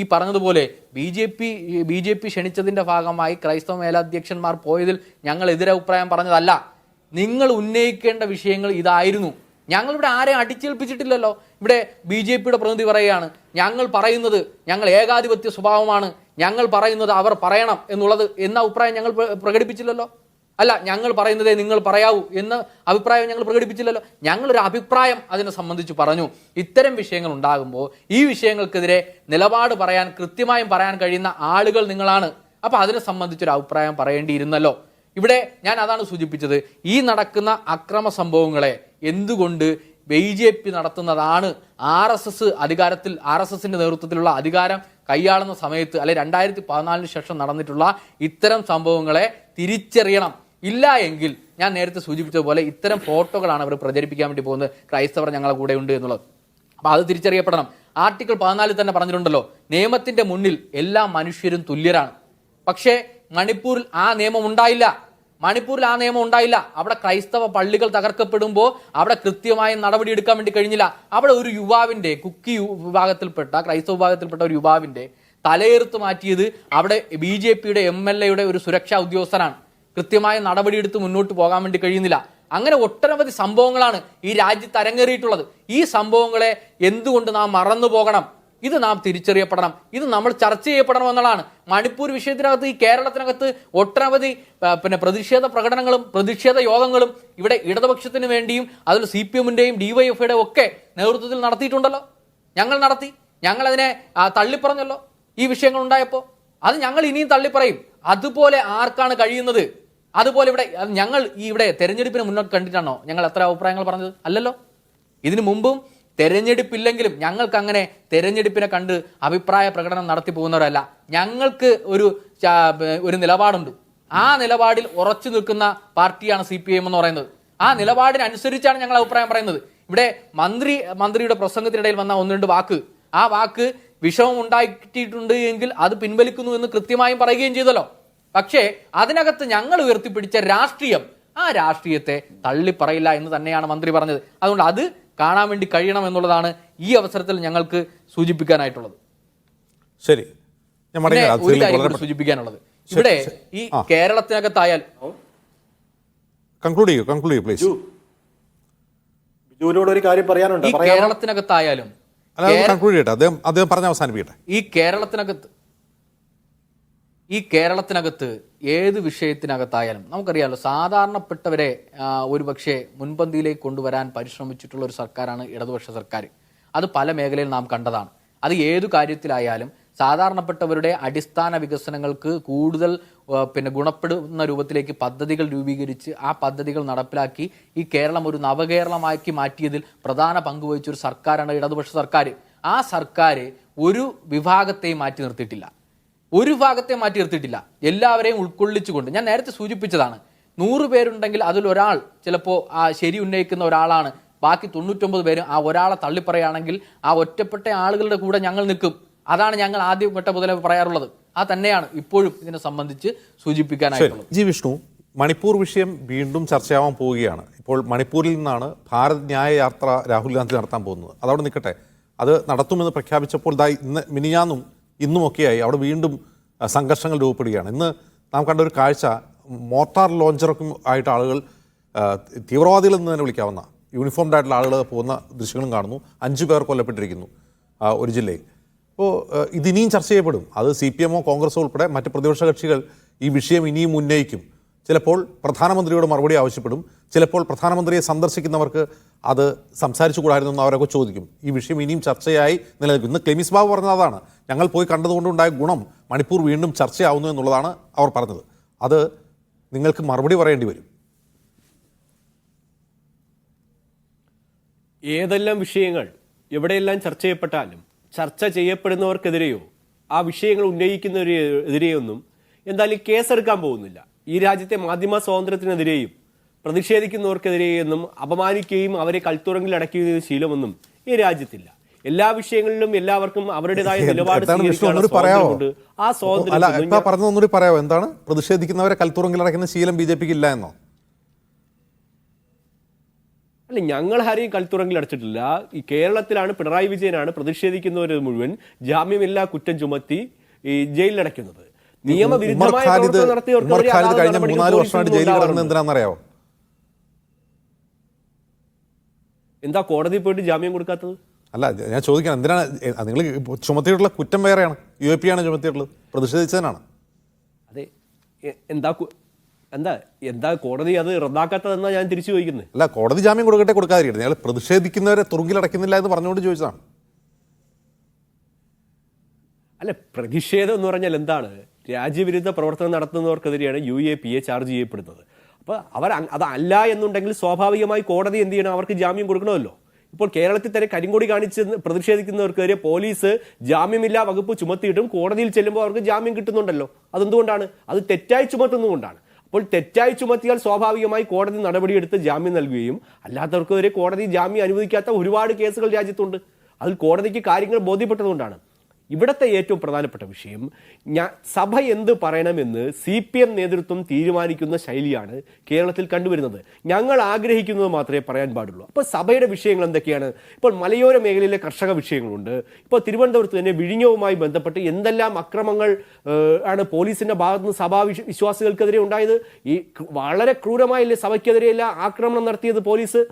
ഈ പറഞ്ഞതുപോലെ BJP ക്ഷണിച്ചതിന്റെ ഭാഗമായി ക്രൈസ്തവ മേലധ്യക്ഷന്മാർ പോയതിൽ ഞങ്ങൾ എതിരഭിപ്രായം പറഞ്ഞതല്ല. നിങ്ങൾ ഉന്നയിക്കേണ്ട വിഷയങ്ങൾ ഇതായിരുന്നു. ഞങ്ങളിവിടെ ആരെയും അടിച്ചേൽപ്പിച്ചിട്ടില്ലല്ലോ. ഇവിടെ BJPയുടെ പ്രതിനിധി പറയുകയാണ്, ഞങ്ങൾ ഏകാധിപത്യ സ്വഭാവമാണ്, ഞങ്ങൾ പറയുന്നത് അവർ പറയണം എന്ന അഭിപ്രായം ഞങ്ങൾ പ്രകടിപ്പിച്ചില്ലല്ലോ. അല്ല, ഞങ്ങൾ പറയുന്നതേ നിങ്ങൾ പറയാവൂ എന്ന അഭിപ്രായം ഞങ്ങൾ പ്രകടിപ്പിച്ചില്ലല്ലോ. ഞങ്ങളൊരു അഭിപ്രായം അതിനെ സംബന്ധിച്ച് പറഞ്ഞു. ഇത്തരം വിഷയങ്ങൾ ഉണ്ടാകുമ്പോൾ ഈ വിഷയങ്ങൾക്കെതിരെ നിലപാട് പറയാൻ, കൃത്യമായും പറയാൻ കഴിയുന്ന ആളുകൾ നിങ്ങളാണ്. അപ്പൊ അതിനെ സംബന്ധിച്ചൊരു അഭിപ്രായം പറയേണ്ടിയിരുന്നല്ലോ. ഇവിടെ ഞാൻ അതാണ് സൂചിപ്പിച്ചത്. ഈ നടക്കുന്ന അക്രമ സംഭവങ്ങളെ എന്തുകൊണ്ട് BJP നടത്തുന്നതാണ് RSSന്റെ നേതൃത്വത്തിലുള്ള അധികാരം കൈയാളുന്ന സമയത്ത്, അല്ലെ 2014 ശേഷം നടന്നിട്ടുള്ള ഇത്തരം സംഭവങ്ങളെ തിരിച്ചറിയണം. ഇല്ല എങ്കിൽ ഞാൻ നേരത്തെ സൂചിപ്പിച്ചതുപോലെ ഇത്തരം ഫോട്ടോകളാണ് അവർ പ്രചരിപ്പിക്കാൻ വേണ്ടി പോകുന്നത്, ക്രൈസ്തവർ ഞങ്ങളെ കൂടെ ഉണ്ട് എന്നുള്ളത്. അപ്പൊ അത് തിരിച്ചറിയപ്പെടണം. ആർട്ടിക്കിൾ 14 തന്നെ പറഞ്ഞിട്ടുണ്ടല്ലോ, നിയമത്തിന്റെ മുന്നിൽ എല്ലാ മനുഷ്യരും തുല്യരാണ്. പക്ഷേ മണിപ്പൂരിൽ ആ നിയമം ഉണ്ടായില്ല. അവിടെ ക്രൈസ്തവ പള്ളികൾ തകർക്കപ്പെടുമ്പോൾ അവിടെ കൃത്യമായ നടപടി എടുക്കാൻ വേണ്ടി കഴിഞ്ഞില്ല. അവിടെ ഒരു യുവാവിന്റെ, കുക്കി വിഭാഗത്തിൽപ്പെട്ട, ക്രൈസ്തവ വിഭാഗത്തിൽപ്പെട്ട ഒരു യുവാവിന്റെ തലയെടുത്ത് മാറ്റിയത് അവിടെ BJPയുടെ MLAയുടെ ഒരു സുരക്ഷാ ഉദ്യോഗസ്ഥനാണ്. കൃത്യമായ നടപടിയെടുത്ത് മുന്നോട്ട് പോകാൻ വേണ്ടി കഴിയുന്നില്ല. അങ്ങനെ ഒട്ടനവധി സംഭവങ്ങളാണ് ഈ രാജ്യത്ത് അരങ്ങേറിയിട്ടുള്ളത്. ഈ സംഭവങ്ങളെ എന്തുകൊണ്ട് നാം മറന്നു പോകണം? ഇത് നാം തിരിച്ചറിയപ്പെടണം. ഇത് നമ്മൾ ചർച്ച ചെയ്യപ്പെടണം എന്നുള്ളതാണ്. മണിപ്പൂർ വിഷയത്തിനകത്ത്, ഈ കേരളത്തിനകത്ത് ഒട്ടനവധി പ്രതിഷേധ പ്രകടനങ്ങളും പ്രതിഷേധ യോഗങ്ങളും ഇവിടെ ഇടതുപക്ഷത്തിന് വേണ്ടിയും അതിൽ CPMന്റെയും DYFIയുടെയും ഒക്കെ നേതൃത്വത്തിൽ നടത്തിയിട്ടുണ്ടല്ലോ. ഞങ്ങൾ അതിനെ തള്ളിപ്പറഞ്ഞല്ലോ. ഈ വിഷയങ്ങൾ ഉണ്ടായപ്പോൾ അത് ഞങ്ങൾ ഇനിയും തള്ളിപ്പറയും. അതുപോലെ ആർക്കാണ് കഴിയുന്നത്? അതുപോലെ ഇവിടെ തെരഞ്ഞെടുപ്പിന് മുന്നോട്ട് കണ്ടിട്ടാണോ ഞങ്ങൾ എത്ര അഭിപ്രായങ്ങൾ പറഞ്ഞത്? അല്ലല്ലോ. ഇതിനു മുമ്പും തെരഞ്ഞെടുപ്പില്ലെങ്കിലും ഞങ്ങൾക്ക് അങ്ങനെ തെരഞ്ഞെടുപ്പിനെ കണ്ട് അഭിപ്രായ പ്രകടനം നടത്തി പോകുന്നവരല്ല. ഞങ്ങൾക്ക് ഒരു നിലപാടുണ്ട്. ആ നിലപാടിൽ ഉറച്ചു നിൽക്കുന്ന പാർട്ടിയാണ് CPM എന്ന് പറയുന്നത്. ആ നിലപാടിനനുസരിച്ചാണ് ഞങ്ങൾ അഭിപ്രായം പറയുന്നത്. ഇവിടെ മന്ത്രിയുടെ പ്രസംഗത്തിനിടയിൽ വന്ന 1-2 വാക്ക്, ആ വാക്ക് വിഷമം ഉണ്ടാക്കിയിട്ടുണ്ട് എങ്കിൽ അത് പിൻവലിക്കുന്നു എന്ന് കൃത്യമായും പറയുകയും ചെയ്തല്ലോ. പക്ഷേ അതിനകത്ത് ഞങ്ങൾ ഉയർത്തിപ്പിടിച്ച രാഷ്ട്രീയം, ആ രാഷ്ട്രീയത്തെ തള്ളിപ്പറയില്ല എന്ന് തന്നെയാണ് മന്ത്രി പറഞ്ഞത്. അതുകൊണ്ട് അത് കാണാൻ വേണ്ടി കഴിയണം എന്നുള്ളതാണ് ഈ അവസരത്തിൽ ഞങ്ങൾക്ക് സൂചിപ്പിക്കാനായിട്ടുള്ളത്. ശരി, ഒരു കാര്യം സൂചിപ്പിക്കാനുള്ളത്, ഇവിടെ ഈ കേരളത്തിനകത്തായാൽ ഒരു കാര്യം പറയാനുണ്ട്. കേരളത്തിനകത്തായാലും ഈ കേരളത്തിനകത്ത് ഏത് വിഷയത്തിനകത്തായാലും നമുക്കറിയാമല്ലോ, സാധാരണപ്പെട്ടവരെ ഒരുപക്ഷെ മുൻപന്തിയിലേക്ക് കൊണ്ടുവരാൻ പരിശ്രമിച്ചിട്ടുള്ള ഒരു സർക്കാരാണ് ഇടതുപക്ഷ സർക്കാർ. അത് പല മേഖലയിൽ നാം കണ്ടതാണ്. അത് ഏതു കാര്യത്തിലായാലും സാധാരണപ്പെട്ടവരുടെ അടിസ്ഥാന വികസനങ്ങൾക്ക് കൂടുതൽ ഗുണപ്പെടുന്ന രൂപത്തിലേക്ക് പദ്ധതികൾ രൂപീകരിച്ച് ആ പദ്ധതികൾ നടപ്പിലാക്കി ഈ കേരളം ഒരു നവകേരളമാക്കി മാറ്റിയതിൽ പ്രധാന പങ്ക് വഹിച്ചൊരു സർക്കാരാണ് ഇടതുപക്ഷ സർക്കാർ. ആ സർക്കാർ ഒരു വിഭാഗത്തെയും മാറ്റി നിർത്തിയിട്ടില്ല. എല്ലാവരെയും ഉൾക്കൊള്ളിച്ചുകൊണ്ട്, ഞാൻ നേരത്തെ സൂചിപ്പിച്ചതാണ്, 100 പേരുണ്ടെങ്കിൽ അതിലൊരാൾ ചിലപ്പോൾ ശരി ഉന്നയിക്കുന്ന ഒരാളാണ്, ബാക്കി 99 പേരും ആ ഒരാളെ തള്ളിപ്പറയാണെങ്കിൽ ആ ഒറ്റപ്പെട്ട ആളുകളുടെ കൂടെ ഞങ്ങൾ നിൽക്കും. അതാണ് ഞങ്ങൾ ആദ്യപ്പെട്ട മുതലേ പറയാറുള്ളത്. ആ തന്നെയാണ് ഇപ്പോഴും ഇതിനെ സംബന്ധിച്ച് സൂചിപ്പിക്കാനായിട്ടുള്ളത്. ജി വിഷ്ണു, മണിപ്പൂർ വിഷയം വീണ്ടും ചർച്ചയാവാൻ പോവുകയാണ്. ഇപ്പോൾ മണിപ്പൂരിൽ നിന്നാണ് ഭാരത് ന്യായ യാത്ര രാഹുൽ ഗാന്ധി നടത്താൻ പോകുന്നത്. അതവിടെ നിൽക്കട്ടെ, അത് നടത്തുമെന്ന് പ്രഖ്യാപിച്ചപ്പോൾ മിനിഞ്ഞാന്നും ഇന്നുമൊക്കെയായി അവിടെ വീണ്ടും സംഘർഷങ്ങൾ രൂപപ്പെടുകയാണ്. ഇന്ന് നാം കണ്ട ഒരു കാഴ്ച, മോർട്ടാർ ലോഞ്ചറൊക്കെ ആയിട്ട് ആളുകൾ, തീവ്രവാദികൾ എന്ന് തന്നെ വിളിക്കാവുന്ന യൂണിഫോംഡ് ആയിട്ടുള്ള ആളുകൾ പോകുന്ന ദൃശ്യങ്ങളും കാണുന്നു. 5 പേർ കൊല്ലപ്പെട്ടിരിക്കുന്നു ഒരു ജില്ലയിൽ. അപ്പോൾ ഇതിനിയും ചർച്ച ചെയ്യപ്പെടും. അത് CPM കോൺഗ്രസോ ഉൾപ്പെടെ മറ്റ് പ്രതിപക്ഷ കക്ഷികൾ ഈ വിഷയം ഇനിയും ഉന്നയിക്കും. ചിലപ്പോൾ പ്രധാനമന്ത്രിയോട് മറുപടി ആവശ്യപ്പെടും. ചിലപ്പോൾ പ്രധാനമന്ത്രിയെ സന്ദർശിക്കുന്നവർക്ക് അത് സംസാരിച്ചു കൂടായിരുന്നു എന്ന് അവരൊക്കെ ചോദിക്കും. ഈ വിഷയം ഇനിയും ചർച്ചയായി നിലനിൽക്കും. ഇന്ന് ക്ലെമിസ് ബാബു പറഞ്ഞത് അതാണ്, ഞങ്ങൾ പോയി കണ്ടതുകൊണ്ടുണ്ടായ ഗുണം മണിപ്പൂർ വീണ്ടും ചർച്ചയാവുന്നു എന്നുള്ളതാണ് അവർ പറഞ്ഞത്. അത് നിങ്ങൾക്ക് മറുപടി പറയേണ്ടി വരും. ഏതെല്ലാം വിഷയങ്ങൾ എവിടെയെല്ലാം ചർച്ച ചെയ്യപ്പെട്ടാലും ചർച്ച ചെയ്യപ്പെടുന്നവർക്കെതിരെയോ ആ വിഷയങ്ങൾ ഉന്നയിക്കുന്നവരെതിരെയൊന്നും എന്തായാലും കേസെടുക്കാൻ പോകുന്നില്ല. ഈ രാജ്യത്തെ മാധ്യമ സ്വാതന്ത്ര്യത്തിനെതിരെയും പ്രതിഷേധിക്കുന്നവർക്കെതിരെയൊന്നും അപമാനിക്കുകയും അവരെ കൽത്തുറങ്കിൽ അടയ്ക്കുകയും ശീലമൊന്നും ഈ രാജ്യത്തില്ല. എല്ലാ വിഷയങ്ങളിലും എല്ലാവർക്കും അവരുടേതായ നിലപാട് സ്വീകരിക്കാനുണ്ട്. ആ സ്വാതന്ത്ര്യം പറഞ്ഞൊന്നുകൂടി പറയാമോ? എന്താണ് പ്രതിഷേധിക്കുന്നവരെ കൽത്തുറങ്കിൽ അടയ്ക്കുന്ന ശീലം BJP ഇല്ല എന്നോ? അല്ല, ഞങ്ങൾ ആരെയും കൽത്തുറങ്കിൽ അടച്ചിട്ടില്ല. ഈ കേരളത്തിലാണ് പിണറായി വിജയനാണ് പ്രതിഷേധിക്കുന്നവർ മുഴുവൻ ജാമ്യമില്ലാ കുറ്റം ചുമത്തി ഈ ജയിലിലടയ്ക്കുന്നത്. നിയമവിരുദ്ധമായ പ്രവർത്തനം നടത്തിയവർക്ക് എന്താ കോടതി പോയിട്ട് ജാമ്യം കൊടുക്കാത്തത്? അല്ല, ഞാൻ ചോദിക്കണം, എന്തിനാണ് നിങ്ങൾ ചുമത്തിയിട്ടുള്ള കുറ്റം വേറെയാണ്, UAP ആണ് ചുമത്തിയിട്ടുള്ളത്, പ്രതിഷേധിച്ചതിനാണ്. അതെ, എന്താ കോടതി അത് റദ്ദാക്കാത്തതെന്നാ ഞാൻ തിരിച്ചു ചോദിക്കുന്നത്. അല്ല, കോടതി ജാമ്യം കൊടുക്കട്ടെ, കൊടുക്കാതിരിക്കട്ടെ, ഞങ്ങൾ പ്രതിഷേധിക്കുന്നവരെ തുറുങ്കിലടയ്ക്കുന്നില്ല എന്ന് പറഞ്ഞുകൊണ്ട് ചോദിച്ചതാണ്. അല്ല, പ്രതിഷേധം എന്ന് പറഞ്ഞാൽ എന്താണ്? രാജ്യവിരുദ്ധ പ്രവർത്തനം നടത്തുന്നവർക്കെതിരെയാണ് UAP ചാർജ് ചെയ്യപ്പെടുന്നത്. അപ്പോൾ അതല്ല എന്നുണ്ടെങ്കിൽ സ്വാഭാവികമായി കോടതി എന്ത് ചെയ്യണം? അവർക്ക് ജാമ്യം കൊടുക്കണമല്ലോ. ഇപ്പോൾ കേരളത്തിൽ തന്നെ കരിങ്കൊടി കാണിച്ച് പ്രതിഷേധിക്കുന്നവർക്കെതിരെ പോലീസ് ജാമ്യമില്ലാ വകുപ്പ് ചുമത്തിയിട്ടും കോടതിയിൽ ചെല്ലുമ്പോൾ അവർക്ക് ജാമ്യം കിട്ടുന്നുണ്ടല്ലോ. അതെന്തുകൊണ്ടാണ്? അത് തെറ്റായി ചുമത്തുന്നതുകൊണ്ടാണ്. അപ്പോൾ തെറ്റായി ചുമത്തിയാൽ സ്വാഭാവികമായി കോടതി നടപടിയെടുത്ത് ജാമ്യം നൽകുകയും അല്ലാത്തവർക്കെതിരെ കോടതി ജാമ്യം അനുവദിക്കാത്ത ഒരുപാട് കേസുകൾ രാജ്യത്തുണ്ട്. അതിൽ കോടതിക്ക് കാര്യങ്ങൾ ബോധ്യപ്പെട്ടതുകൊണ്ടാണ്. ഇവിടുത്തെ ഏറ്റവും പ്രധാനപ്പെട്ട വിഷയം, സഭ എന്ത് പറയണമെന്ന് CPM നേതൃത്വം തീരുമാനിക്കുന്ന ശൈലിയാണ് കേരളത്തിൽ കണ്ടുവരുന്നത്. ഞങ്ങൾ ആഗ്രഹിക്കുന്നത് മാത്രമേ പറയാൻ പാടുള്ളൂ. അപ്പോൾ സഭയുടെ വിഷയങ്ങൾ എന്തൊക്കെയാണ്? ഇപ്പോൾ മലയോര മേഖലയിലെ കർഷക വിഷയങ്ങളുണ്ട്. ഇപ്പോൾ തിരുവനന്തപുരത്ത് തന്നെ വിഴിഞ്ഞവുമായി ബന്ധപ്പെട്ട് എന്തെല്ലാം അക്രമങ്ങൾ ആണ് പോലീസിന്റെ ഭാഗത്തുനിന്ന് സഭാ വിശ്വാസികൾക്കെതിരെ ഉണ്ടായത്. ഈ വളരെ ക്രൂരമായില്ലേ സഭയ്ക്കെതിരെയല്ല ആക്രമണം നടത്തിയത് പോലീസ്.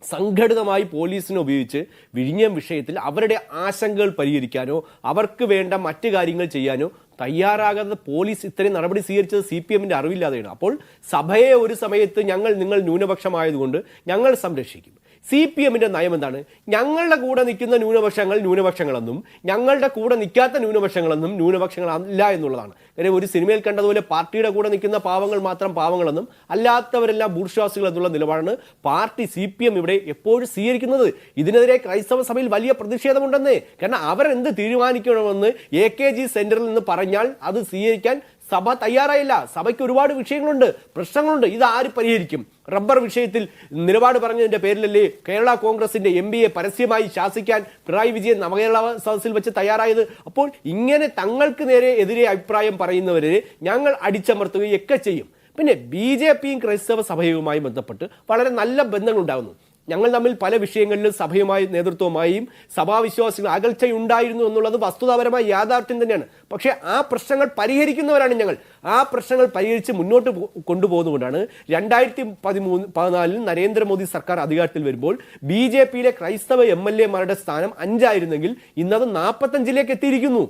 സംഘടിതമായി പോലീസിനെ ഉപയോഗിച്ച് വിഴിഞ്ഞം വിഷയത്തിൽ അവരുടെ ആശങ്കകൾ പരിഹരിക്കാനോ അവർക്ക് വേണ്ട മറ്റു കാര്യങ്ങൾ ചെയ്യാനോ തയ്യാറാകാതെ പോലീസ് ഇത്രയും നടപടി സ്വീകരിച്ചത് CPMന്റെ അറിവില്ലാതെയാണ്. അപ്പോൾ സഭയെ ഒരു സമയത്ത് നിങ്ങൾ ന്യൂനപക്ഷമായതുകൊണ്ട് ഞങ്ങൾ സംരക്ഷിക്കും. CPMന്റെ നയം എന്താണ്? ഞങ്ങളുടെ കൂടെ നിൽക്കുന്ന ന്യൂനപക്ഷങ്ങളെന്നും ഞങ്ങളുടെ കൂടെ നിൽക്കാത്ത ന്യൂനപക്ഷങ്ങളെന്നും ന്യൂനപക്ഷങ്ങളല്ല എന്നുള്ളതാണ്. കാര്യം ഒരു സിനിമയിൽ കണ്ടതുപോലെ പാർട്ടിയുടെ കൂടെ നിൽക്കുന്ന പാവങ്ങൾ മാത്രം പാവങ്ങളെന്നും അല്ലാത്തവരെല്ലാം ബൂർഷ്വാസികൾ എന്നുള്ള നിലപാടാണ് പാർട്ടി CPM ഇവിടെ എപ്പോഴും സ്വീകരിക്കുന്നത്. ഇതിനെതിരെ ക്രൈസ്തവ സഭയിൽ വലിയ പ്രതിഷേധമുണ്ടെന്നേ. കാരണം അവരെന്ത് തീരുമാനിക്കണമെന്ന് AKG സെന്ററിൽ നിന്ന് പറഞ്ഞാൽ അത് സ്വീകരിക്കാൻ സഭ തയ്യാറായില്ല. സഭയ്ക്ക് ഒരുപാട് വിഷയങ്ങളുണ്ട്, പ്രശ്നങ്ങളുണ്ട്. ഇത് ആര് പരിഹരിക്കും? റബ്ബർ വിഷയത്തിൽ നിലപാട് പറഞ്ഞതിന്റെ പേരിലല്ലേ കേരള കോൺഗ്രസിന്റെ MPയെ പരസ്യമായി ശാസിക്കാൻ പിണറായി വിജയൻ നവകേരള സദസ്സിൽ വെച്ച് തയ്യാറായത്? അപ്പോൾ ഇങ്ങനെ തങ്ങൾക്ക് എതിരെ അഭിപ്രായം പറയുന്നവരെ ഞങ്ങൾ അടിച്ചമർത്തുകയൊക്കെ ചെയ്യും. പിന്നെ BJPയും ക്രൈസ്തവ സഭയുമായി ബന്ധപ്പെട്ട് വളരെ നല്ല ബന്ധങ്ങളുണ്ടാകുന്നു. ഞങ്ങൾ തമ്മിൽ പല വിഷയങ്ങളിലും സഭയുമായി നേതൃത്വവുമായും സഭാവിശ്വാസികൾ അകൽച്ചയുണ്ടായിരുന്നു എന്നുള്ളത് വസ്തുതാപരമായ യാഥാർത്ഥ്യം തന്നെയാണ്. പക്ഷേ ആ പ്രശ്നങ്ങൾ പരിഹരിക്കുന്നവരാണ് ഞങ്ങൾ. ആ പ്രശ്നങ്ങൾ പരിഹരിച്ച് മുന്നോട്ട് കൊണ്ടുപോകുന്നതുകൊണ്ടാണ് 2014 നരേന്ദ്രമോദി സർക്കാർ അധികാരത്തിൽ വരുമ്പോൾ BJPയിലെ ക്രൈസ്തവ MLAമാരുടെ സ്ഥാനം 5 ആയിരുന്നെങ്കിൽ ഇന്നത് 45ലേക്ക് എത്തിയിരിക്കുന്നു.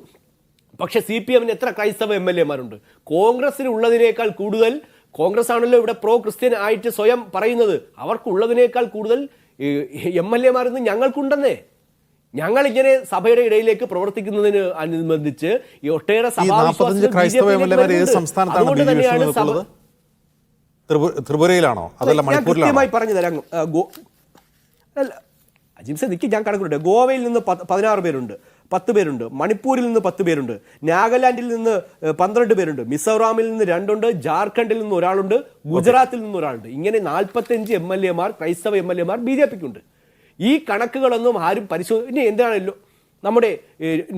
പക്ഷേ CPMന് എത്ര ക്രൈസ്തവ MLAമാരുണ്ട്? കോൺഗ്രസിന് ഉള്ളതിനേക്കാൾ കൂടുതൽ. കോൺഗ്രസ് ആണല്ലോ ഇവിടെ പ്രോ ക്രിസ്ത്യൻ ആയിട്ട് സ്വയം പറയുന്നത്. അവർക്കുള്ളതിനേക്കാൾ കൂടുതൽ MLAമാരെന്ന് ഞങ്ങൾക്കുണ്ടെന്നേ. ഞങ്ങൾ ഇങ്ങനെ സഭയുടെ ഇടയിലേക്ക് പ്രവർത്തിക്കുന്നതിന് അനുബന്ധിച്ച് ഈ ഒട്ടേറെ ത്രിപുരയിലാണോ അതല്ല മണിപ്പൂരിലാണോ? പറഞ്ഞു തരാം. അജിംസെ നിൽക്കി, ഞാൻ കണക്കുണ്ട്. ഗോവയിൽ നിന്ന് 16 പേരുണ്ട്, 10 പേരുണ്ട്, മണിപ്പൂരിൽ നിന്ന് 10 പേരുണ്ട്, നാഗാലാൻഡിൽ നിന്ന് 12 പേരുണ്ട്, മിസോറാമിൽ നിന്ന് 2 ഉണ്ട്, ജാർഖണ്ഡിൽ നിന്ന് ഒരാളുണ്ട്, ഗുജറാത്തിൽ നിന്ന് ഒരാളുണ്ട്. ഇങ്ങനെ 45 MLA മാർ, ക്രൈസ്തവ MLA മാർ BJPക്കുണ്ട്. ഈ കണക്കുകളൊന്നും ആരും ഇനി എന്താണല്ലോ നമ്മുടെ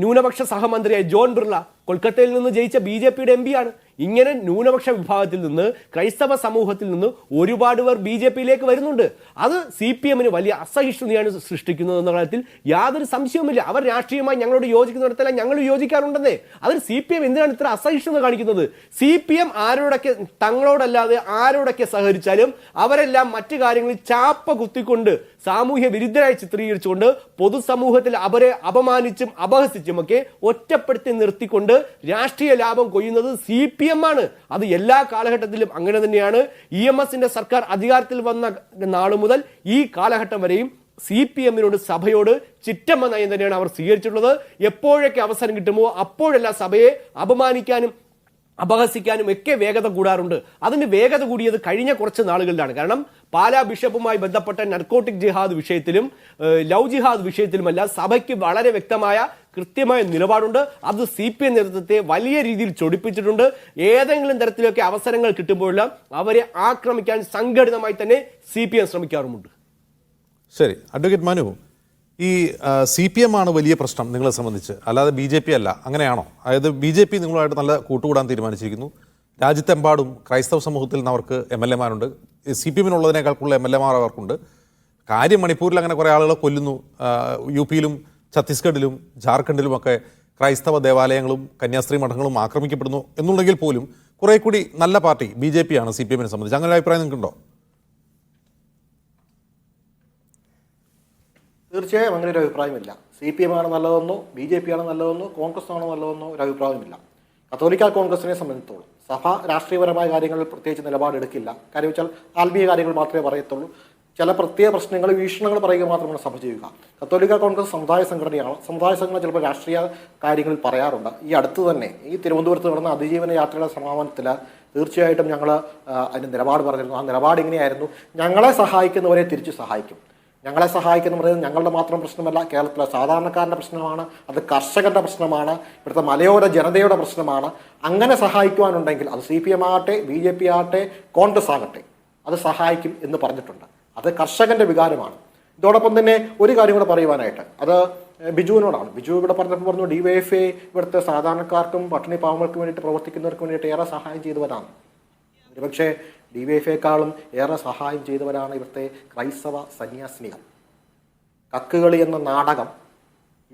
ന്യൂനപക്ഷ സഹമന്ത്രിയായ ജോൺ ബിർള കൊൽക്കത്തയിൽ നിന്ന് ജയിച്ച BJPയുടെ MP ആണ്. ഇങ്ങനെ ന്യൂനപക്ഷ വിഭാഗത്തിൽ നിന്ന്, ക്രൈസ്തവ സമൂഹത്തിൽ നിന്ന് ഒരുപാട് പേർ BJPയിലേക്ക് വരുന്നുണ്ട്. അത് CPMന് വലിയ അസഹിഷ്ണുതയാണ് സൃഷ്ടിക്കുന്നത് എന്ന കാര്യത്തിൽ യാതൊരു സംശയവുമില്ല. അവർ രാഷ്ട്രീയമായി ഞങ്ങളോട് യോജിക്കുന്നിടത്തെല്ലാം ഞങ്ങൾ യോജിക്കാറുണ്ടെന്നേ. അതിൽ CPM എന്തിനാണ് ഇത്ര അസഹിഷ്ണുത കാണിക്കുന്നത്? CPM ആരോടൊക്കെ തങ്ങളോടല്ലാതെ ആരോടൊക്കെ സഹകരിച്ചാലും അവരെല്ലാം മറ്റു കാര്യങ്ങളിൽ ചാപ്പ കുത്തിക്കൊണ്ട് സാമൂഹ്യ വിരുദ്ധരായി ചിത്രീകരിച്ചുകൊണ്ട് പൊതുസമൂഹത്തിൽ അവരെ അപമാനിച്ചും അപഹസിച്ചുമൊക്കെ ഒറ്റപ്പെടുത്തി നിർത്തിക്കൊണ്ട് രാഷ്ട്രീയ ലാഭം കൊയ്യുന്നത് CPM ആണ്. അത് എല്ലാ കാലഘട്ടത്തിലും അങ്ങനെ തന്നെയാണ്. EMSന്റെ സർക്കാർ അധികാരത്തിൽ വന്ന നാളു മുതൽ ഈ കാലഘട്ടം വരെയും CPMനോട് സഭയോട് ചിറ്റമ്മ നയം തന്നെയാണ് അവർ സ്വീകരിച്ചിട്ടുള്ളത്. എപ്പോഴൊക്കെ അവസരം കിട്ടുമോ അപ്പോഴെല്ലാം സഭയെ അപമാനിക്കാനും അപഹസിക്കാനും ഒക്കെ വേഗത കൂടാറുണ്ട്. അതിന് വേഗത കൂടിയത് കഴിഞ്ഞ കുറച്ച് നാളുകളിലാണ്. കാരണം പാലാ ബിഷപ്പുമായി ബന്ധപ്പെട്ട നർക്കോട്ടിക് ജിഹാദ് വിഷയത്തിലും ലവ് ജിഹാദ് വിഷയത്തിലുമല്ല സഭയ്ക്ക് വളരെ വ്യക്തമായ കൃത്യമായ നിലപാടുണ്ട്. അത് CPM നേതൃത്വത്തെ വലിയ രീതിയിൽ ചൊടിപ്പിച്ചിട്ടുണ്ട്. ഏതെങ്കിലും തരത്തിലൊക്കെ അവസരങ്ങൾ കിട്ടുമ്പോഴെല്ലാം അവരെ ആക്രമിക്കാൻ സംഘടിതമായി തന്നെ CPM ശ്രമിക്കാറുമുണ്ട്. ശരി, അഡ്വക്കേറ്റ് മനു, ഈ CPM ആണ് വലിയ പ്രശ്നം നിങ്ങളെ സംബന്ധിച്ച്, അല്ലാതെ BJP അല്ല, അങ്ങനെയാണോ? അതായത് BJP നിങ്ങളുമായിട്ട് നല്ല കൂട്ടുകൂടാൻ തീരുമാനിച്ചിരിക്കുന്നു. രാജ്യത്തെമ്പാടും ക്രൈസ്തവ സമൂഹത്തിൽ നിന്ന് അവർക്ക് MLA മാരുണ്ട്. CPMനുള്ളതിനേക്കാൾ കൂടുതൽ MLA മാർ അവർക്കുണ്ട്. കാര്യം മണിപ്പൂരിൽ അങ്ങനെ കുറേ ആളുകളെ കൊല്ലുന്നു. UPയിലും ഛത്തീസ്ഗഡിലും ജാർഖണ്ഡിലുമൊക്കെ ക്രൈസ്തവ ദേവാലയങ്ങളും കന്യാസ്ത്രീ മഠങ്ങളും ആക്രമിക്കപ്പെടുന്നു എന്നുണ്ടെങ്കിൽ പോലും കുറെ കൂടി നല്ല പാർട്ടി BJP ആണ് CPMനെ സംബന്ധിച്ച്. അങ്ങനെ ഒരു അഭിപ്രായം നിങ്ങൾക്കുണ്ടോ? തീർച്ചയായും അങ്ങനെ ഒരു അഭിപ്രായമില്ല. CPM ആണ് നല്ലതെന്നോ BJP ആണ് നല്ലതെന്നോ കോൺഗ്രസ് ആണോ നല്ലതെന്നോ ഒരു അഭിപ്രായമില്ല. കത്തോലിക്ക കോൺഗ്രസിനെ സംബന്ധിച്ചിടത്തോളം സഭ രാഷ്ട്രീയപരമായ കാര്യങ്ങളിൽ പ്രത്യേകിച്ച് നിലപാടെടുക്കില്ല. കാര്യം വെച്ചാൽ ആത്മീയ കാര്യങ്ങൾ മാത്രമേ പറയത്തുള്ളൂ. ചില പ്രത്യേക പ്രശ്നങ്ങൾ, വീക്ഷണങ്ങൾ പറയുക മാത്രമാണ് സഭ ചെയ്യുക. കത്തോലിക്ക കോൺഗ്രസ് സമുദായ സംഘടനയാണ്. സമുദായ സംഘടന ചിലപ്പോൾ രാഷ്ട്രീയ കാര്യങ്ങളിൽ പറയാറുണ്ട്. ഈ അടുത്ത് തന്നെ ഈ തിരുവനന്തപുരത്ത് നടന്ന അതിജീവന യാത്രയുടെ സമാപനത്തിൽ തീർച്ചയായിട്ടും ഞങ്ങൾ അതിൻ്റെ നിലപാട് പറഞ്ഞിരുന്നു. ആ നിലപാട് ഇങ്ങനെയായിരുന്നു: ഞങ്ങളെ സഹായിക്കുന്നവരെ തിരിച്ചു സഹായിക്കും. ഞങ്ങളെ സഹായിക്കുന്ന പറയുന്നത് ഞങ്ങളുടെ മാത്രം പ്രശ്നമല്ല, കേരളത്തിലെ സാധാരണക്കാരൻ്റെ പ്രശ്നമാണ്, അത് കർഷകരുടെ പ്രശ്നമാണ്, ഇവിടുത്തെ മലയോര ജനതയുടെ പ്രശ്നമാണ്. അങ്ങനെ സഹായിക്കുവാനുണ്ടെങ്കിൽ അത് CPM ആകട്ടെ, BJP ആകട്ടെ, കോൺഗ്രസ് ആകട്ടെ, അത് സഹായിക്കും എന്ന് പറഞ്ഞിട്ടുണ്ട്. അത് കർഷകൻ്റെ വികാരമാണ്. ഇതോടൊപ്പം തന്നെ ഒരു കാര്യം കൂടെ പറയുവാനായിട്ട്, അത് ബിജുവിനോടാണ്. ബിജു ഇവിടെ പറഞ്ഞപ്പോൾ പറഞ്ഞു DYFI ഇവിടുത്തെ സാധാരണക്കാർക്കും പട്ടിണി പാവങ്ങൾക്കും വേണ്ടിയിട്ട് പ്രവർത്തിക്കുന്നവർക്ക് വേണ്ടിയിട്ട് ഏറെ സഹായം ചെയ്തവരാണ്. ഒരുപക്ഷെ DYFIയെക്കാളും ഏറെ സഹായം ചെയ്തവരാണ് ഇവിടുത്തെ ക്രൈസ്തവ സന്യാസിനികൾ. കക്കുകളി എന്ന നാടകം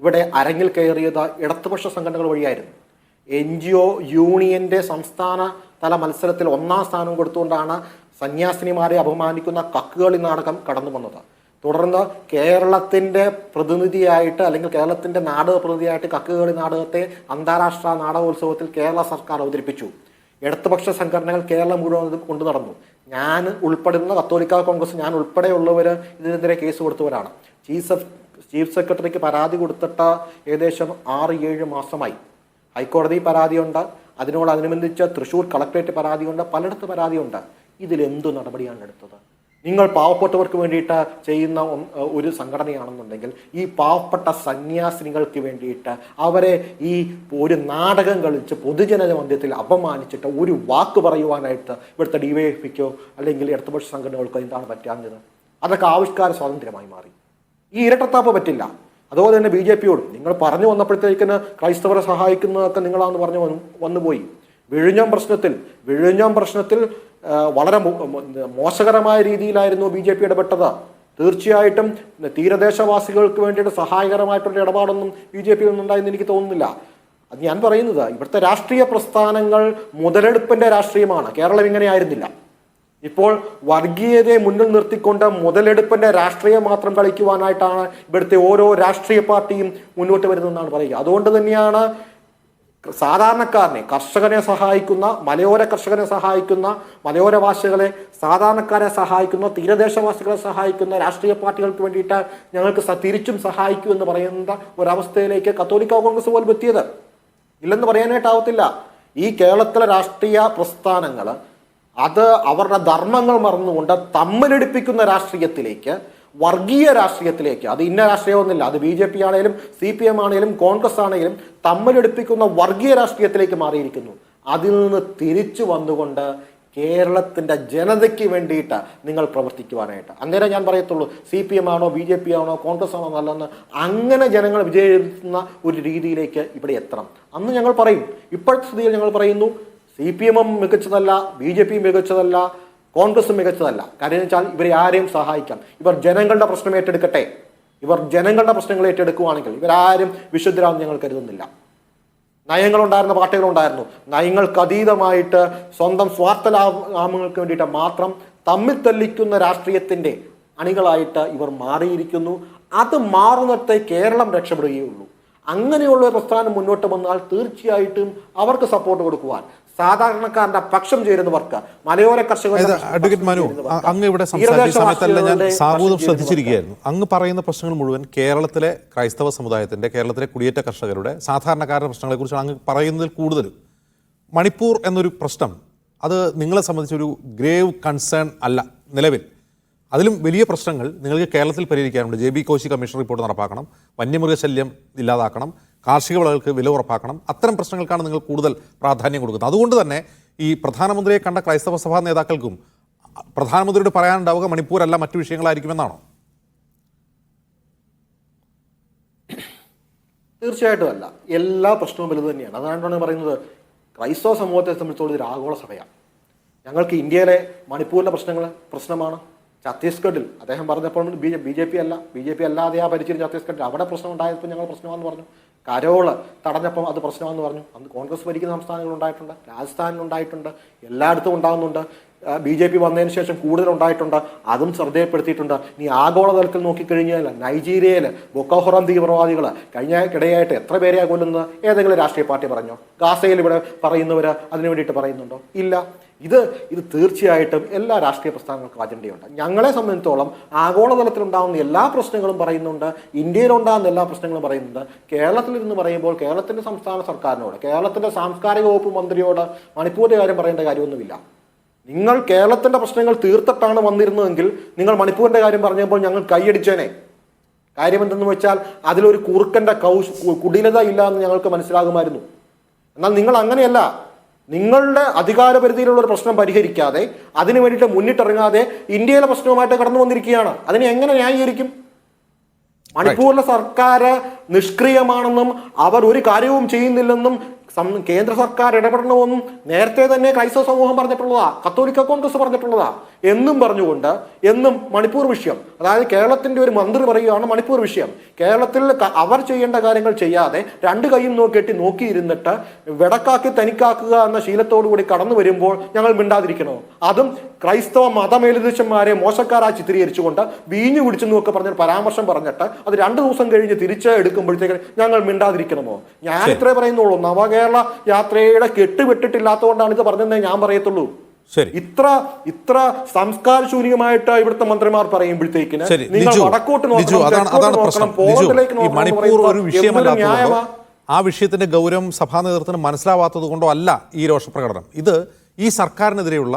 ഇവിടെ അരങ്ങിൽ കയറിയത് ഇടതുപക്ഷ സംഘടനകൾ വഴിയായിരുന്നു. NGO യൂണിയൻ്റെ സംസ്ഥാന തല മത്സരത്തിൽ 1ാം സ്ഥാനം കൊടുത്തുകൊണ്ടാണ് സന്യാസിനിമാരെ അപമാനിക്കുന്ന കക്കുകളി നാടകം കടന്നു വന്നത്. തുടർന്ന് കേരളത്തിൻ്റെ പ്രതിനിധിയായിട്ട്, അല്ലെങ്കിൽ കേരളത്തിൻ്റെ നാടക പ്രതിനിധിയായിട്ട് കക്കുകളി നാടകത്തെ അന്താരാഷ്ട്ര നാടകോത്സവത്തിൽ കേരള സർക്കാർ അവതരിപ്പിച്ചു. ഇടതുപക്ഷ സംഘടനകൾ കേരളം മുഴുവൻ കൊണ്ടു നടന്നു. ഞാൻ ഉൾപ്പെടുന്ന കത്തോലിക്ക കോൺഗ്രസ്, ഞാൻ ഉൾപ്പെടെയുള്ളവർ ഇതിനെതിരെ കേസ് കൊടുത്തവരാണ്. ചീഫ് സെക്രട്ടറിക്ക് പരാതി കൊടുത്തിട്ട് ഏകദേശം 6-7 മാസമായി. ഹൈക്കോടതി പരാതിയുണ്ട്, അതിനോടനുബന്ധിച്ച് തൃശ്ശൂർ കളക്ടറേറ്റ് പരാതിയുണ്ട്, പലയിടത്ത് പരാതിയുണ്ട്. ഇതിലെന്തു നടപടിയാണ് എടുത്തത്? നിങ്ങൾ പാവപ്പെട്ടവർക്ക് വേണ്ടിയിട്ട് ചെയ്യുന്ന ഒരു സംഘടനയാണെന്നുണ്ടെങ്കിൽ ഈ പാവപ്പെട്ട സന്യാസിനികൾക്ക് വേണ്ടിയിട്ട് അവരെ ഈ ഒരു നാടകം കളിച്ച് പൊതുജന മധ്യത്തിൽ അപമാനിച്ചിട്ട് ഒരു വാക്ക് പറയുവാനായിട്ട് ഇവിടുത്തെ DYFIക്കോ അല്ലെങ്കിൽ ഇടതുപക്ഷ സംഘടനകൾക്കോ എന്താണ് പറ്റാഞ്ഞത്? അതൊക്കെ ആവിഷ്കാര സ്വാതന്ത്ര്യമായി മാറി. ഈ ഇരട്ടത്താപ്പ് പറ്റില്ല. അതുപോലെ തന്നെ BJPയോടും നിങ്ങൾ പറഞ്ഞു വന്നപ്പോഴത്തേക്കിന് ക്രൈസ്തവരെ സഹായിക്കുന്നതൊക്കെ നിങ്ങളാണെന്ന് പറഞ്ഞു വന്നുപോയി. വിഴിഞ്ഞം പ്രശ്നത്തിൽ വളരെ മോശകരമായ രീതിയിലായിരുന്നു BJP ഇടപെട്ടത്. തീർച്ചയായിട്ടും തീരദേശവാസികൾക്ക് വേണ്ടിയിട്ട് സഹായകരമായിട്ടുള്ള ഇടപാടൊന്നും BJP ഉണ്ടായെന്ന് എനിക്ക് തോന്നുന്നില്ല. അത് ഞാൻ പറയുന്നത് ഇവിടുത്തെ രാഷ്ട്രീയ പ്രസ്ഥാനങ്ങൾ മുതലെടുപ്പിന്റെ രാഷ്ട്രീയമാണ്. കേരളം ഇങ്ങനെ ആയിരുന്നില്ല. ഇപ്പോൾ വർഗീയതയെ മുന്നിൽ നിർത്തിക്കൊണ്ട് മുതലെടുപ്പിന്റെ രാഷ്ട്രീയം മാത്രം കളിക്കുവാനായിട്ടാണ് ഇവിടുത്തെ ഓരോ രാഷ്ട്രീയ പാർട്ടിയും മുന്നോട്ട് വരുന്നതെന്നാണ് പറയുക. അതുകൊണ്ട് തന്നെയാണ് സാധാരണക്കാരനെ, കർഷകനെ സഹായിക്കുന്ന, മലയോര കർഷകനെ സഹായിക്കുന്ന, മലയോരവാസികളെ, സാധാരണക്കാരെ സഹായിക്കുന്ന, തീരദേശവാസികളെ സഹായിക്കുന്ന രാഷ്ട്രീയ പാർട്ടികൾക്ക് വേണ്ടിയിട്ട് ഞങ്ങൾക്ക് തിരിച്ചും സഹായിക്കൂ എന്ന് പറയുന്ന ഒരവസ്ഥയിലേക്ക് കത്തോലിക്ക കോൺഗ്രസ് പോലും എത്തിയത്. ഇല്ലെന്ന് പറയാനായിട്ടാവത്തില്ല. ഈ കേരളത്തിലെ രാഷ്ട്രീയ പ്രസ്ഥാനങ്ങൾ അത് അവരുടെ ധർമ്മങ്ങൾ മറന്നുകൊണ്ട് തമ്മിലടിപ്പിക്കുന്ന രാഷ്ട്രീയത്തിലേക്ക് വർഗീയ രാഷ്ട്രീയത്തിലേക്ക്, അത് ഇന്ന രാഷ്ട്രീയമൊന്നുമില്ല, അത് BJP ആണെങ്കിലും CPM ആണെങ്കിലും കോൺഗ്രസ് ആണെങ്കിലും തമ്മിലെടുപ്പിക്കുന്ന വർഗീയ രാഷ്ട്രീയത്തിലേക്ക് മാറിയിരിക്കുന്നു. അതിൽ നിന്ന് തിരിച്ചു വന്നുകൊണ്ട് കേരളത്തിൻ്റെ ജനതയ്ക്ക് വേണ്ടിയിട്ട് നിങ്ങൾ പ്രവർത്തിക്കുവാനായിട്ട്. അന്നേരം ഞാൻ പറയത്തുള്ളൂ CPM ആണോ BJP ആണോ കോൺഗ്രസ് ആണോ നല്ലതെന്ന്. അങ്ങനെ ജനങ്ങൾ വിജയിക്കുന്ന ഒരു രീതിയിലേക്ക് ഇവിടെ എത്തണം. അന്ന് ഞങ്ങൾ പറയും. ഇപ്പോഴത്തെ സ്ഥിതിയിൽ ഞങ്ങൾ പറയുന്നു CPM മികച്ചതല്ല, BJP മികച്ചതല്ല, കോൺഗ്രസ് മികച്ചതല്ല. കാര്യം വെച്ചാൽ ഇവരെ ആരെയും സഹായിക്കാം. ഇവർ ജനങ്ങളുടെ പ്രശ്നം ഏറ്റെടുക്കട്ടെ. ഇവർ ജനങ്ങളുടെ പ്രശ്നങ്ങൾ ഏറ്റെടുക്കുവാണെങ്കിൽ ഇവരാരും വിശുദ്ധരാണെന്ന് ഞങ്ങൾ കരുതുന്നില്ല. നയങ്ങളുണ്ടായിരുന്ന പാർട്ടികളുണ്ടായിരുന്നു. നയങ്ങൾക്ക് അതീതമായിട്ട് സ്വന്തം സ്വാർത്ഥ ലാഭങ്ങൾക്ക് വേണ്ടിയിട്ട് മാത്രം തമ്മിൽ തല്ലിക്കുന്ന രാഷ്ട്രീയത്തിൻ്റെ അണികളായിട്ട് ഇവർ മാറിയിരിക്കുന്നു. അത് മാറുന്നിടത്തെ കേരളം രക്ഷപ്പെടുകയുള്ളൂ. അങ്ങനെയുള്ള ഒരു പ്രസ്ഥാനം മുന്നോട്ട് വന്നാൽ തീർച്ചയായിട്ടും അവർക്ക് സപ്പോർട്ട് കൊടുക്കുവാൻ, സാധാരണക്കാരന്റെ പക്ഷം ചേരുന്നവർക്ക്, മലയോര അഡ്വക്കേറ്റ് മനു, അങ്ങ് ഇവിടെ സംസാരിച്ച സമയത്തല്ല ഞാൻ സാഹൂദം ശ്രദ്ധിച്ചിരിക്കുകയായിരുന്നു. അങ്ങ് പറയുന്ന പ്രശ്നങ്ങൾ മുഴുവൻ കേരളത്തിലെ ക്രൈസ്തവ സമുദായത്തിന്റെ, കേരളത്തിലെ കുടിയേറ്റ കർഷകരുടെ, സാധാരണക്കാരുടെ പ്രശ്നങ്ങളെ കുറിച്ചാണ് അങ്ങ് പറയുന്നതിൽ കൂടുതലും. മണിപ്പൂർ എന്നൊരു പ്രശ്നം അത് നിങ്ങളെ സംബന്ധിച്ചൊരു ഗ്രേവ് കൺസേൺ അല്ല നിലവിൽ. അതിലും വലിയ പ്രശ്നങ്ങൾ നിങ്ങൾക്ക് കേരളത്തിൽ പരിഹരിക്കാനുണ്ട്. JB കോശി കമ്മീഷൻ റിപ്പോർട്ട് നടപ്പാക്കണം, വന്യമൃഗശല്യം ഇല്ലാതാക്കണം, കാർഷിക വിളകൾക്ക് വില ഉറപ്പാക്കണം. അത്തരം പ്രശ്നങ്ങൾക്കാണ് നിങ്ങൾ കൂടുതൽ പ്രാധാന്യം കൊടുക്കുന്നത്. അതുകൊണ്ട് തന്നെ ഈ പ്രധാനമന്ത്രിയെ കണ്ട ക്രൈസ്തവ സഭാ നേതാക്കൾക്കും പ്രധാനമന്ത്രിയോട് പറയാനുണ്ടാവുക മണിപ്പൂരല്ല മറ്റു വിഷയങ്ങളായിരിക്കുമെന്നാണോ? തീർച്ചയായിട്ടും അല്ല. എല്ലാ പ്രശ്നവും വലുത് തന്നെയാണ്. അതാണ് പറയുന്നത് ക്രൈസ്തവ സമൂഹത്തെ സംബന്ധിച്ചോളം ഒരു ആഗോള സഭയാണ്. ഞങ്ങൾക്ക് ഇന്ത്യയിലെ മണിപ്പൂരിലെ പ്രശ്നമാണ്. ഛത്തീസ്ഗഡിൽ അദ്ദേഹം പറഞ്ഞപ്പോൾ BJP അല്ലാതെ ആ ഭരിച്ചിരുന്ന ഛത്തീസ്ഗഡിൽ അവിടെ പ്രശ്നം ഉണ്ടായപ്പോൾ ഞങ്ങൾ പ്രശ്നമാണെന്ന് പറഞ്ഞു. കരോള് തടഞ്ഞപ്പം അത് പ്രശ്നമാണെന്ന് പറഞ്ഞു. അന്ന് കോൺഗ്രസ് ഭരിക്കുന്ന സംസ്ഥാനങ്ങളുണ്ടായിട്ടുണ്ട്, രാജസ്ഥാനിലുണ്ടായിട്ടുണ്ട്, എല്ലായിടത്തും ഉണ്ടാകുന്നുണ്ട്. BJP വന്നതിന് ശേഷം കൂടുതൽ ഉണ്ടായിട്ടുണ്ട്. അതും ശ്രദ്ധയപ്പെടുത്തിയിട്ടുണ്ട്. ഇനി ആഗോളതലത്തിൽ നോക്കിക്കഴിഞ്ഞാൽ നൈജീരിയയിൽ ബൊക്കോഹറം തീവ്രവാദികൾ ഇടയായിട്ട് എത്ര പേരെയാണ് കൊല്ലുന്നത്? ഏതെങ്കിലും രാഷ്ട്രീയ പാർട്ടി പറഞ്ഞോ? ഗാസയിൽ ഇവിടെ പറയുന്നവർ അതിനു വേണ്ടിയിട്ട് പറയുന്നുണ്ടോ? ഇല്ല. ഇത് തീർച്ചയായിട്ടും എല്ലാ രാഷ്ട്രീയ പ്രസ്ഥാനങ്ങൾക്കും അജണ്ടയുണ്ട്. ഞങ്ങളെ സംബന്ധിച്ചോളം ആഗോളതലത്തിലുണ്ടാകുന്ന എല്ലാ പ്രശ്നങ്ങളും പറയുന്നുണ്ട്, ഇന്ത്യയിലുണ്ടാകുന്ന എല്ലാ പ്രശ്നങ്ങളും പറയുന്നുണ്ട്. കേരളത്തിൽ നിന്ന് പറയുമ്പോൾ കേരളത്തിൻ്റെ സംസ്ഥാന സർക്കാരിനോട്, കേരളത്തിൻ്റെ സാംസ്കാരിക വകുപ്പ് മന്ത്രിയോട് മണിപ്പൂരിൻ്റെ കാര്യം പറയേണ്ട കാര്യമൊന്നുമില്ല. നിങ്ങൾ കേരളത്തിൻ്റെ പ്രശ്നങ്ങൾ തീർത്തിട്ടാണ് വന്നിരുന്നതെങ്കിൽ നിങ്ങൾ മണിപ്പൂരിൻ്റെ കാര്യം പറഞ്ഞപ്പോൾ ഞങ്ങൾ കൈയടിച്ചേനെ. കാര്യമെന്തെന്ന് വെച്ചാൽ അതിലൊരു കുറുക്കൻ്റെ കുടിലത ഇല്ല എന്ന് ഞങ്ങൾക്ക് മനസ്സിലാകുമായിരുന്നു. എന്നാൽ നിങ്ങൾ അങ്ങനെയല്ല. നിങ്ങളുടെ അധികാരപരിധിയിലുള്ള ഒരു പ്രശ്നം പരിഹരിക്കാതെ, അതിനു വേണ്ടിയിട്ട് മുന്നിട്ടിറങ്ങാതെ ഇന്ത്യയിലെ പ്രശ്നവുമായിട്ട് കടന്നു വന്നിരിക്കുകയാണ്. അതിനെ എങ്ങനെ ന്യായീകരിക്കും? മണിപ്പൂരിലെ സർക്കാർ നിഷ്ക്രിയമാണെന്നും അവർ ഒരു കാര്യവും ചെയ്യുന്നില്ലെന്നും കേന്ദ്ര സർക്കാർ ഇടപെടണമെന്നും നേരത്തെ തന്നെ ക്രൈസ്തവ സമൂഹം പറഞ്ഞിട്ടുള്ളതാ, കത്തോലിക്ക കോൺഗ്രസ് പറഞ്ഞിട്ടുള്ളതാ. എന്നും പറഞ്ഞുകൊണ്ട് എന്നും മണിപ്പൂർ വിഷയം, അതായത് കേരളത്തിന്റെ ഒരു മന്ത്രി പറയുകയാണ് മണിപ്പൂർ വിഷയം. കേരളത്തിൽ അവർ ചെയ്യേണ്ട കാര്യങ്ങൾ ചെയ്യാതെ രണ്ട് കൈയും നോക്കിയിരുന്നിട്ട് വെടക്കാക്കി തനിക്കാക്കുക എന്ന ശീലത്തോടു കൂടി കടന്നു വരുമ്പോൾ ഞങ്ങൾ മിണ്ടാതിരിക്കണോ? അതും ക്രൈസ്തവ മതമേലുദ്ദേശന്മാരെ മോശക്കാരായി ചിത്രീകരിച്ചുകൊണ്ട് വീഞ്ഞു കുടിച്ചെന്നൊക്കെ പറഞ്ഞൊരു പരാമർശം പറഞ്ഞിട്ട് അത് 2 ദിവസം കഴിഞ്ഞ് തിരിച്ച് എടുക്കുമ്പോഴത്തേക്ക് ഞങ്ങൾ മിണ്ടാതിരിക്കണമോ? ഞാൻ ഇത്രേ പറയുന്നുള്ളൂ. നവകേരള യാത്രയുടെ കെട്ടുവിട്ടിട്ടില്ലാത്തതുകൊണ്ടാണ് ഇത് പറഞ്ഞതെന്നേ ഞാൻ പറയത്തുള്ളൂ. ഇത്ര സംസ്കാരശൂന്യമായിട്ട് ഇവിടുത്തെ മന്ത്രിമാർ പറയുമ്പോഴത്തേക്കിന് നിങ്ങൾ വടക്കോട്ട് നോക്കണം, പോർട്ടിലേക്ക് നോക്കണം. ആ വിഷയത്തിന്റെ ഗൗരവം സഭാ നേതൃത്വത്തിന് മനസ്സിലാവാത്തത് കൊണ്ടോ അല്ല ഈ രോഷപ്രകടനം. ഇത് ഈ സർക്കാരിനെതിരെയുള്ള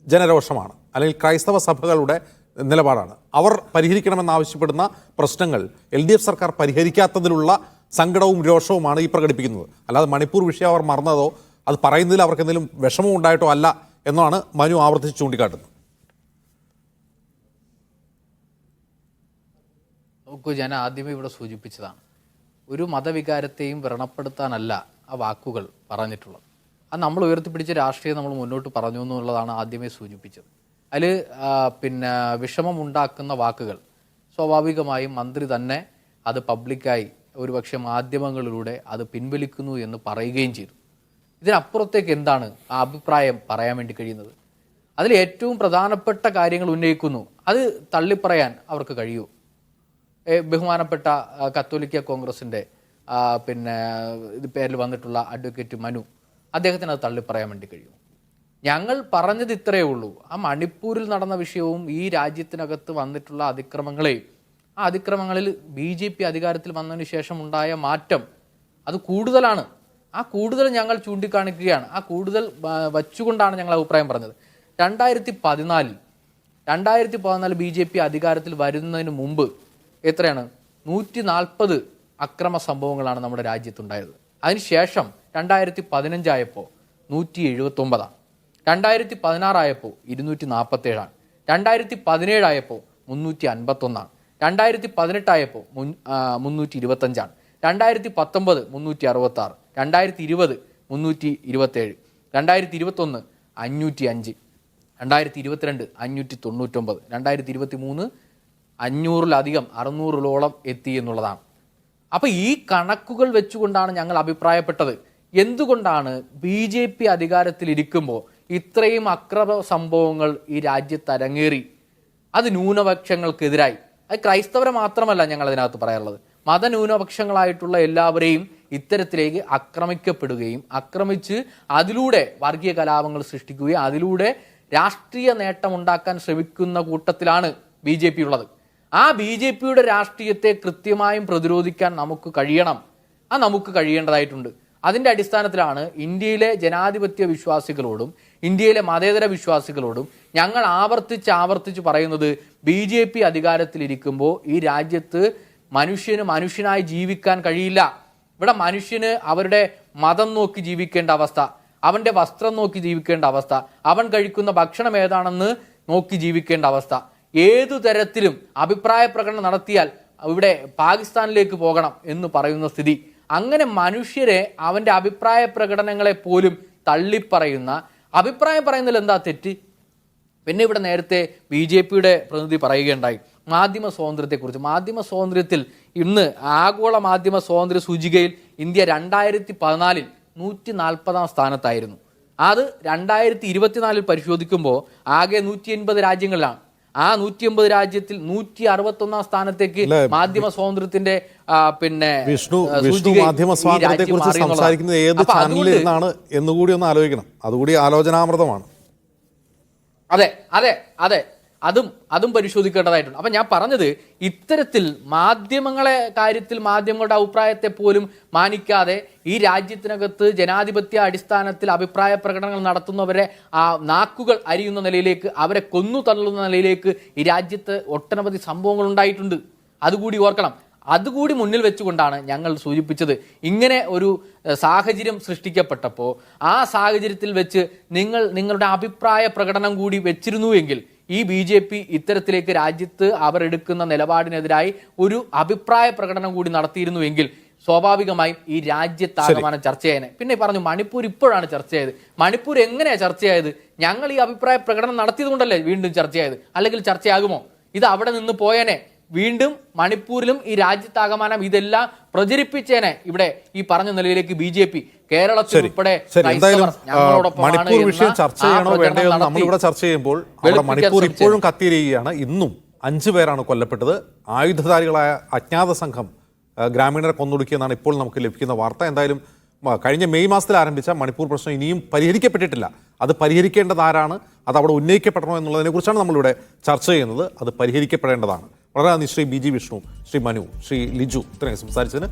ജനരോഷമാണ്, അല്ലെങ്കിൽ ക്രൈസ്തവ സഭകളുടെ നിലപാടാണ്. അവർ പരിഹരിക്കണമെന്നാവശ്യപ്പെടുന്ന പ്രശ്നങ്ങൾ LDF സർക്കാർ പരിഹരിക്കാത്തതിലുള്ള സങ്കടവും രോഷവുമാണ് ഈ പ്രകടിപ്പിക്കുന്നത്. അല്ലാതെ മണിപ്പൂർ വിഷയം അവർ മറന്നതോ അത് പറയുന്നതിൽ അവർക്ക് എന്തെങ്കിലും വിഷമം ഉണ്ടായിട്ടോ അല്ല എന്നാണ് മനു ആവർത്തിച്ച് ചൂണ്ടിക്കാട്ടുന്നത്. നോക്കൂ, ഞാൻ ആദ്യമേ ഇവിടെ സൂചിപ്പിച്ചതാണ്, ഒരു മതവികാരത്തെയും വ്രണപ്പെടുത്താനല്ല ആ വാക്കുകൾ പറഞ്ഞിട്ടുള്ളത്. അത് നമ്മൾ ഉയർത്തിപ്പിടിച്ച രാഷ്ട്രീയം നമ്മൾ മുന്നോട്ട് പറഞ്ഞു എന്നുള്ളതാണ് ആദ്യമേ സൂചിപ്പിച്ചത്. അതിൽ വിഷമമുണ്ടാക്കുന്ന വാക്കുകൾ സ്വാഭാവികമായും മന്ത്രി തന്നെ അത് പബ്ലിക്കായി ഒരുപക്ഷെ മാധ്യമങ്ങളിലൂടെ അത് പിൻവലിക്കുന്നു എന്ന് പറയുകയും ചെയ്തു. ഇതിനപ്പുറത്തേക്ക് എന്താണ് ആ അഭിപ്രായം പറയാൻ വേണ്ടി കഴിയുന്നത്? അതിൽ ഏറ്റവും പ്രധാനപ്പെട്ട കാര്യങ്ങൾ ഉന്നയിക്കുന്നു, അത് തള്ളിപ്പറയാൻ അവർക്ക് കഴിയൂ? ബഹുമാനപ്പെട്ട കത്തോലിക്ക കോൺഗ്രസിൻ്റെ പേരിൽ വന്നിട്ടുള്ള അഡ്വക്കേറ്റ് മനു, അദ്ദേഹത്തിന് അത് തള്ളിപ്പറയാൻ വേണ്ടി കഴിയും? ഞങ്ങൾ പറഞ്ഞത് ഇത്രയേ ഉള്ളൂ. ആ മണിപ്പൂരിൽ നടന്ന വിഷയവും ഈ രാജ്യത്തിനകത്ത് വന്നിട്ടുള്ള അതിക്രമങ്ങളെയും ആ അതിക്രമങ്ങളിൽ BJP അധികാരത്തിൽ വന്നതിന് ശേഷം ഉണ്ടായ മാറ്റം അത് കൂടുതലാണ്. ആ കൂടുതൽ ഞങ്ങൾ ചൂണ്ടിക്കാണിക്കുകയാണ്. ആ കൂടുതൽ വച്ചുകൊണ്ടാണ് ഞങ്ങൾ അഭിപ്രായം പറഞ്ഞത്. 2014 2014 BJP അധികാരത്തിൽ വരുന്നതിന് മുമ്പ് എത്രയാണ് 140 അക്രമ സംഭവങ്ങളാണ് നമ്മുടെ രാജ്യത്തുണ്ടായത്. അതിനുശേഷം 2015 ആയപ്പോൾ 179, 2016 ആയപ്പോൾ 247, 2017 ആയപ്പോൾ 351, 2018 ആയപ്പോൾ 325, 2019 366, 2020 327, 2021 505, 2022 599, 2023 500-ലധികം 600-ഓളം എത്തി എന്നുള്ളതാണ്. അപ്പോൾ ഈ കണക്കുകൾ വെച്ചുകൊണ്ടാണ് ഞങ്ങൾ അഭിപ്രായപ്പെട്ടത് എന്തുകൊണ്ടാണ് BJP അധികാരത്തിലിരിക്കുമ്പോൾ ഇത്രയും അക്രമ സംഭവങ്ങൾ ഈ രാജ്യത്ത് അരങ്ങേറി. അത് ന്യൂനപക്ഷങ്ങൾക്കെതിരായി, അത് ക്രൈസ്തവരെ മാത്രമല്ല ഞങ്ങൾ അതിനകത്ത് പറയാറുള്ളത്, മതന്യൂനപക്ഷങ്ങളായിട്ടുള്ള എല്ലാവരെയും ഇത്തരത്തിലേക്ക് ആക്രമിക്കപ്പെടുകയും ആക്രമിച്ച് അതിലൂടെ വർഗീയ കലാപങ്ങൾ സൃഷ്ടിക്കുകയും അതിലൂടെ രാഷ്ട്രീയ നേട്ടമുണ്ടാക്കാൻ ശ്രമിക്കുന്ന കൂട്ടത്തിലാണ് BJP ഉള്ളത്. ആ BJPയുടെ രാഷ്ട്രീയത്തെ കൃത്യമായും പ്രതിരോധിക്കാൻ നമുക്ക് കഴിയണം. അത് നമുക്ക് കഴിയേണ്ടതായിട്ടുണ്ട്. അതിൻ്റെ അടിസ്ഥാനത്തിലാണ് ഇന്ത്യയിലെ ജനാധിപത്യ വിശ്വാസികളോടും ഇന്ത്യയിലെ മതേതര വിശ്വാസികളോടും ഞങ്ങൾ ആവർത്തിച്ച് പറയുന്നത് BJP അധികാരത്തിലിരിക്കുമ്പോൾ ഈ രാജ്യത്ത് മനുഷ്യനായി ജീവിക്കാൻ കഴിയില്ല. ഇവിടെ മനുഷ്യന് അവരുടെ മതം നോക്കി ജീവിക്കേണ്ട അവസ്ഥ, അവൻ്റെ വസ്ത്രം നോക്കി ജീവിക്കേണ്ട അവസ്ഥ, അവൻ കഴിക്കുന്ന ഭക്ഷണം ഏതാണെന്ന് നോക്കി ജീവിക്കേണ്ട അവസ്ഥ, ഏതു തരത്തിലും അഭിപ്രായ പ്രകടനം നടത്തിയാൽ ഇവിടെ പാകിസ്ഥാനിലേക്ക് പോകണം എന്ന് പറയുന്ന സ്ഥിതി. അങ്ങനെ മനുഷ്യരെ അവൻ്റെ അഭിപ്രായ പ്രകടനങ്ങളെ പോലും തള്ളിപ്പറയുന്ന, അഭിപ്രായം പറയുന്നതിൽ എന്താ തെറ്റ്? പിന്നെ ഇവിടെ നേരത്തെ BJPയുടെ പ്രതിനിധി പറയുകയുണ്ടായി മാധ്യമ സ്വാതന്ത്ര്യത്തെക്കുറിച്ച്. മാധ്യമ സ്വാതന്ത്ര്യത്തിൽ ഇന്ന് ആഗോള മാധ്യമ സ്വാതന്ത്ര്യ സൂചികയിൽ ഇന്ത്യ 2014 140-ാം സ്ഥാനത്തായിരുന്നു. അത് 2024 പരിശോധിക്കുമ്പോൾ ആകെ 180 രാജ്യങ്ങളിലാണ്. ആ 180 രാജ്യത്തിൽ 161-ാം സ്ഥാനത്തേക്ക് മാധ്യമ സ്വാതന്ത്ര്യത്തിന്റെ വിഷ്ണു മാധ്യമ സ്വാതന്ത്ര്യത്തെ കുറിച്ച് സംസാരിക്കുന്നത് ഏത് ചാനലിൽ ഇരുന്നാണ് എന്നുകൂടി ഒന്ന് ആലോചിക്കണം. അതുകൂടി ആലോചനാമൃതമാണ്. അതെ അതും പരിശോധിക്കേണ്ടതായിട്ടുണ്ട്. അപ്പം ഞാൻ പറഞ്ഞത് ഇത്തരത്തിൽ മാധ്യമങ്ങളുടെ അഭിപ്രായത്തെ പോലും മാനിക്കാതെ ഈ രാജ്യത്തിനകത്ത് ജനാധിപത്യ അടിസ്ഥാനത്തിൽ അഭിപ്രായ പ്രകടനങ്ങൾ നടത്തുന്നവരെ ആ നാക്കുകൾ അരിയുന്ന നിലയിലേക്ക്, അവരെ കൊന്നു തള്ളുന്ന നിലയിലേക്ക് ഈ രാജ്യത്ത് ഒട്ടനവധി സംഭവങ്ങൾ ഉണ്ടായിട്ടുണ്ട്. അതുകൂടി ഓർക്കണം. അതുകൂടി മുന്നിൽ വെച്ചുകൊണ്ടാണ് ഞങ്ങൾ സൂചിപ്പിച്ചത് ഇങ്ങനെ ഒരു സാഹചര്യം സൃഷ്ടിക്കപ്പെട്ടപ്പോൾ ആ സാഹചര്യത്തിൽ വെച്ച് നിങ്ങളുടെ അഭിപ്രായ പ്രകടനം കൂടി വെച്ചിരുന്നുവെങ്കിൽ ഈ BJP ഇത്തരത്തിലേക്ക് രാജ്യത്ത് അവരെടുക്കുന്ന നിലപാടിനെതിരായി ഒരു അഭിപ്രായ പ്രകടനം കൂടി നടത്തിയിരുന്നുവെങ്കിൽ സ്വാഭാവികമായും ഈ രാജ്യത്താകമാനം ചർച്ചയായത്. പിന്നെ പറഞ്ഞു മണിപ്പൂർ ഇപ്പോഴാണ് ചർച്ചയായത്. മണിപ്പൂർ എങ്ങനെയാണ് ചർച്ചയായത്? ഞങ്ങൾ ഈ അഭിപ്രായ പ്രകടനം നടത്തിയതുകൊണ്ടല്ലേ വീണ്ടും ചർച്ചയായത്. അല്ലെങ്കിൽ ചർച്ചയാകുമോ? ഇത് അവിടെ നിന്ന് പോയേനെ. വീണ്ടും മണിപ്പൂരിലും ഈ രാജ്യത്താകമാനം ഇതെല്ലാം പ്രചരിപ്പിച്ചേനെ ഇവിടെ ഈ പറഞ്ഞ നിലയിലേക്ക് BJP. കേരളത്തിൽ ഉൾപ്പെടെ മണിപ്പൂർ വിഷയം ചർച്ച ചെയ്യണോ വേണ്ടയോ നമ്മളിവിടെ ചർച്ച ചെയ്യുമ്പോൾ അവിടെ മണിപ്പൂർ ഇപ്പോഴും കത്തിയിരിക്കുകയാണ്. ഇന്നും 5 പേരാണ് കൊല്ലപ്പെട്ടത്. ആയുധധാരികളായ അജ്ഞാത സംഘം ഗ്രാമീണരെ കൊന്നൊടുക്കിയെന്നാണ് ഇപ്പോൾ നമുക്ക് ലഭിക്കുന്ന വാർത്ത. എന്തായാലും കഴിഞ്ഞ മെയ് മാസത്തിൽ ആരംഭിച്ച മണിപ്പൂർ പ്രശ്നം ഇനിയും പരിഹരിക്കപ്പെട്ടിട്ടില്ല. അത് പരിഹരിക്കേണ്ടത് ആരാണ്, അത് അവിടെ ഉന്നയിക്കപ്പെടണോ എന്നുള്ളതിനെ കുറിച്ചാണ് നമ്മളിവിടെ ചർച്ച ചെയ്യുന്നത്. അത് പരിഹരിക്കപ്പെടേണ്ടതാണ്. വളരെ നന്ദി ശ്രീ BG വിഷ്ണു, ശ്രീ മനു, ശ്രീ ലിജു ഇത്രയും സംസാരിച്ചതിന്.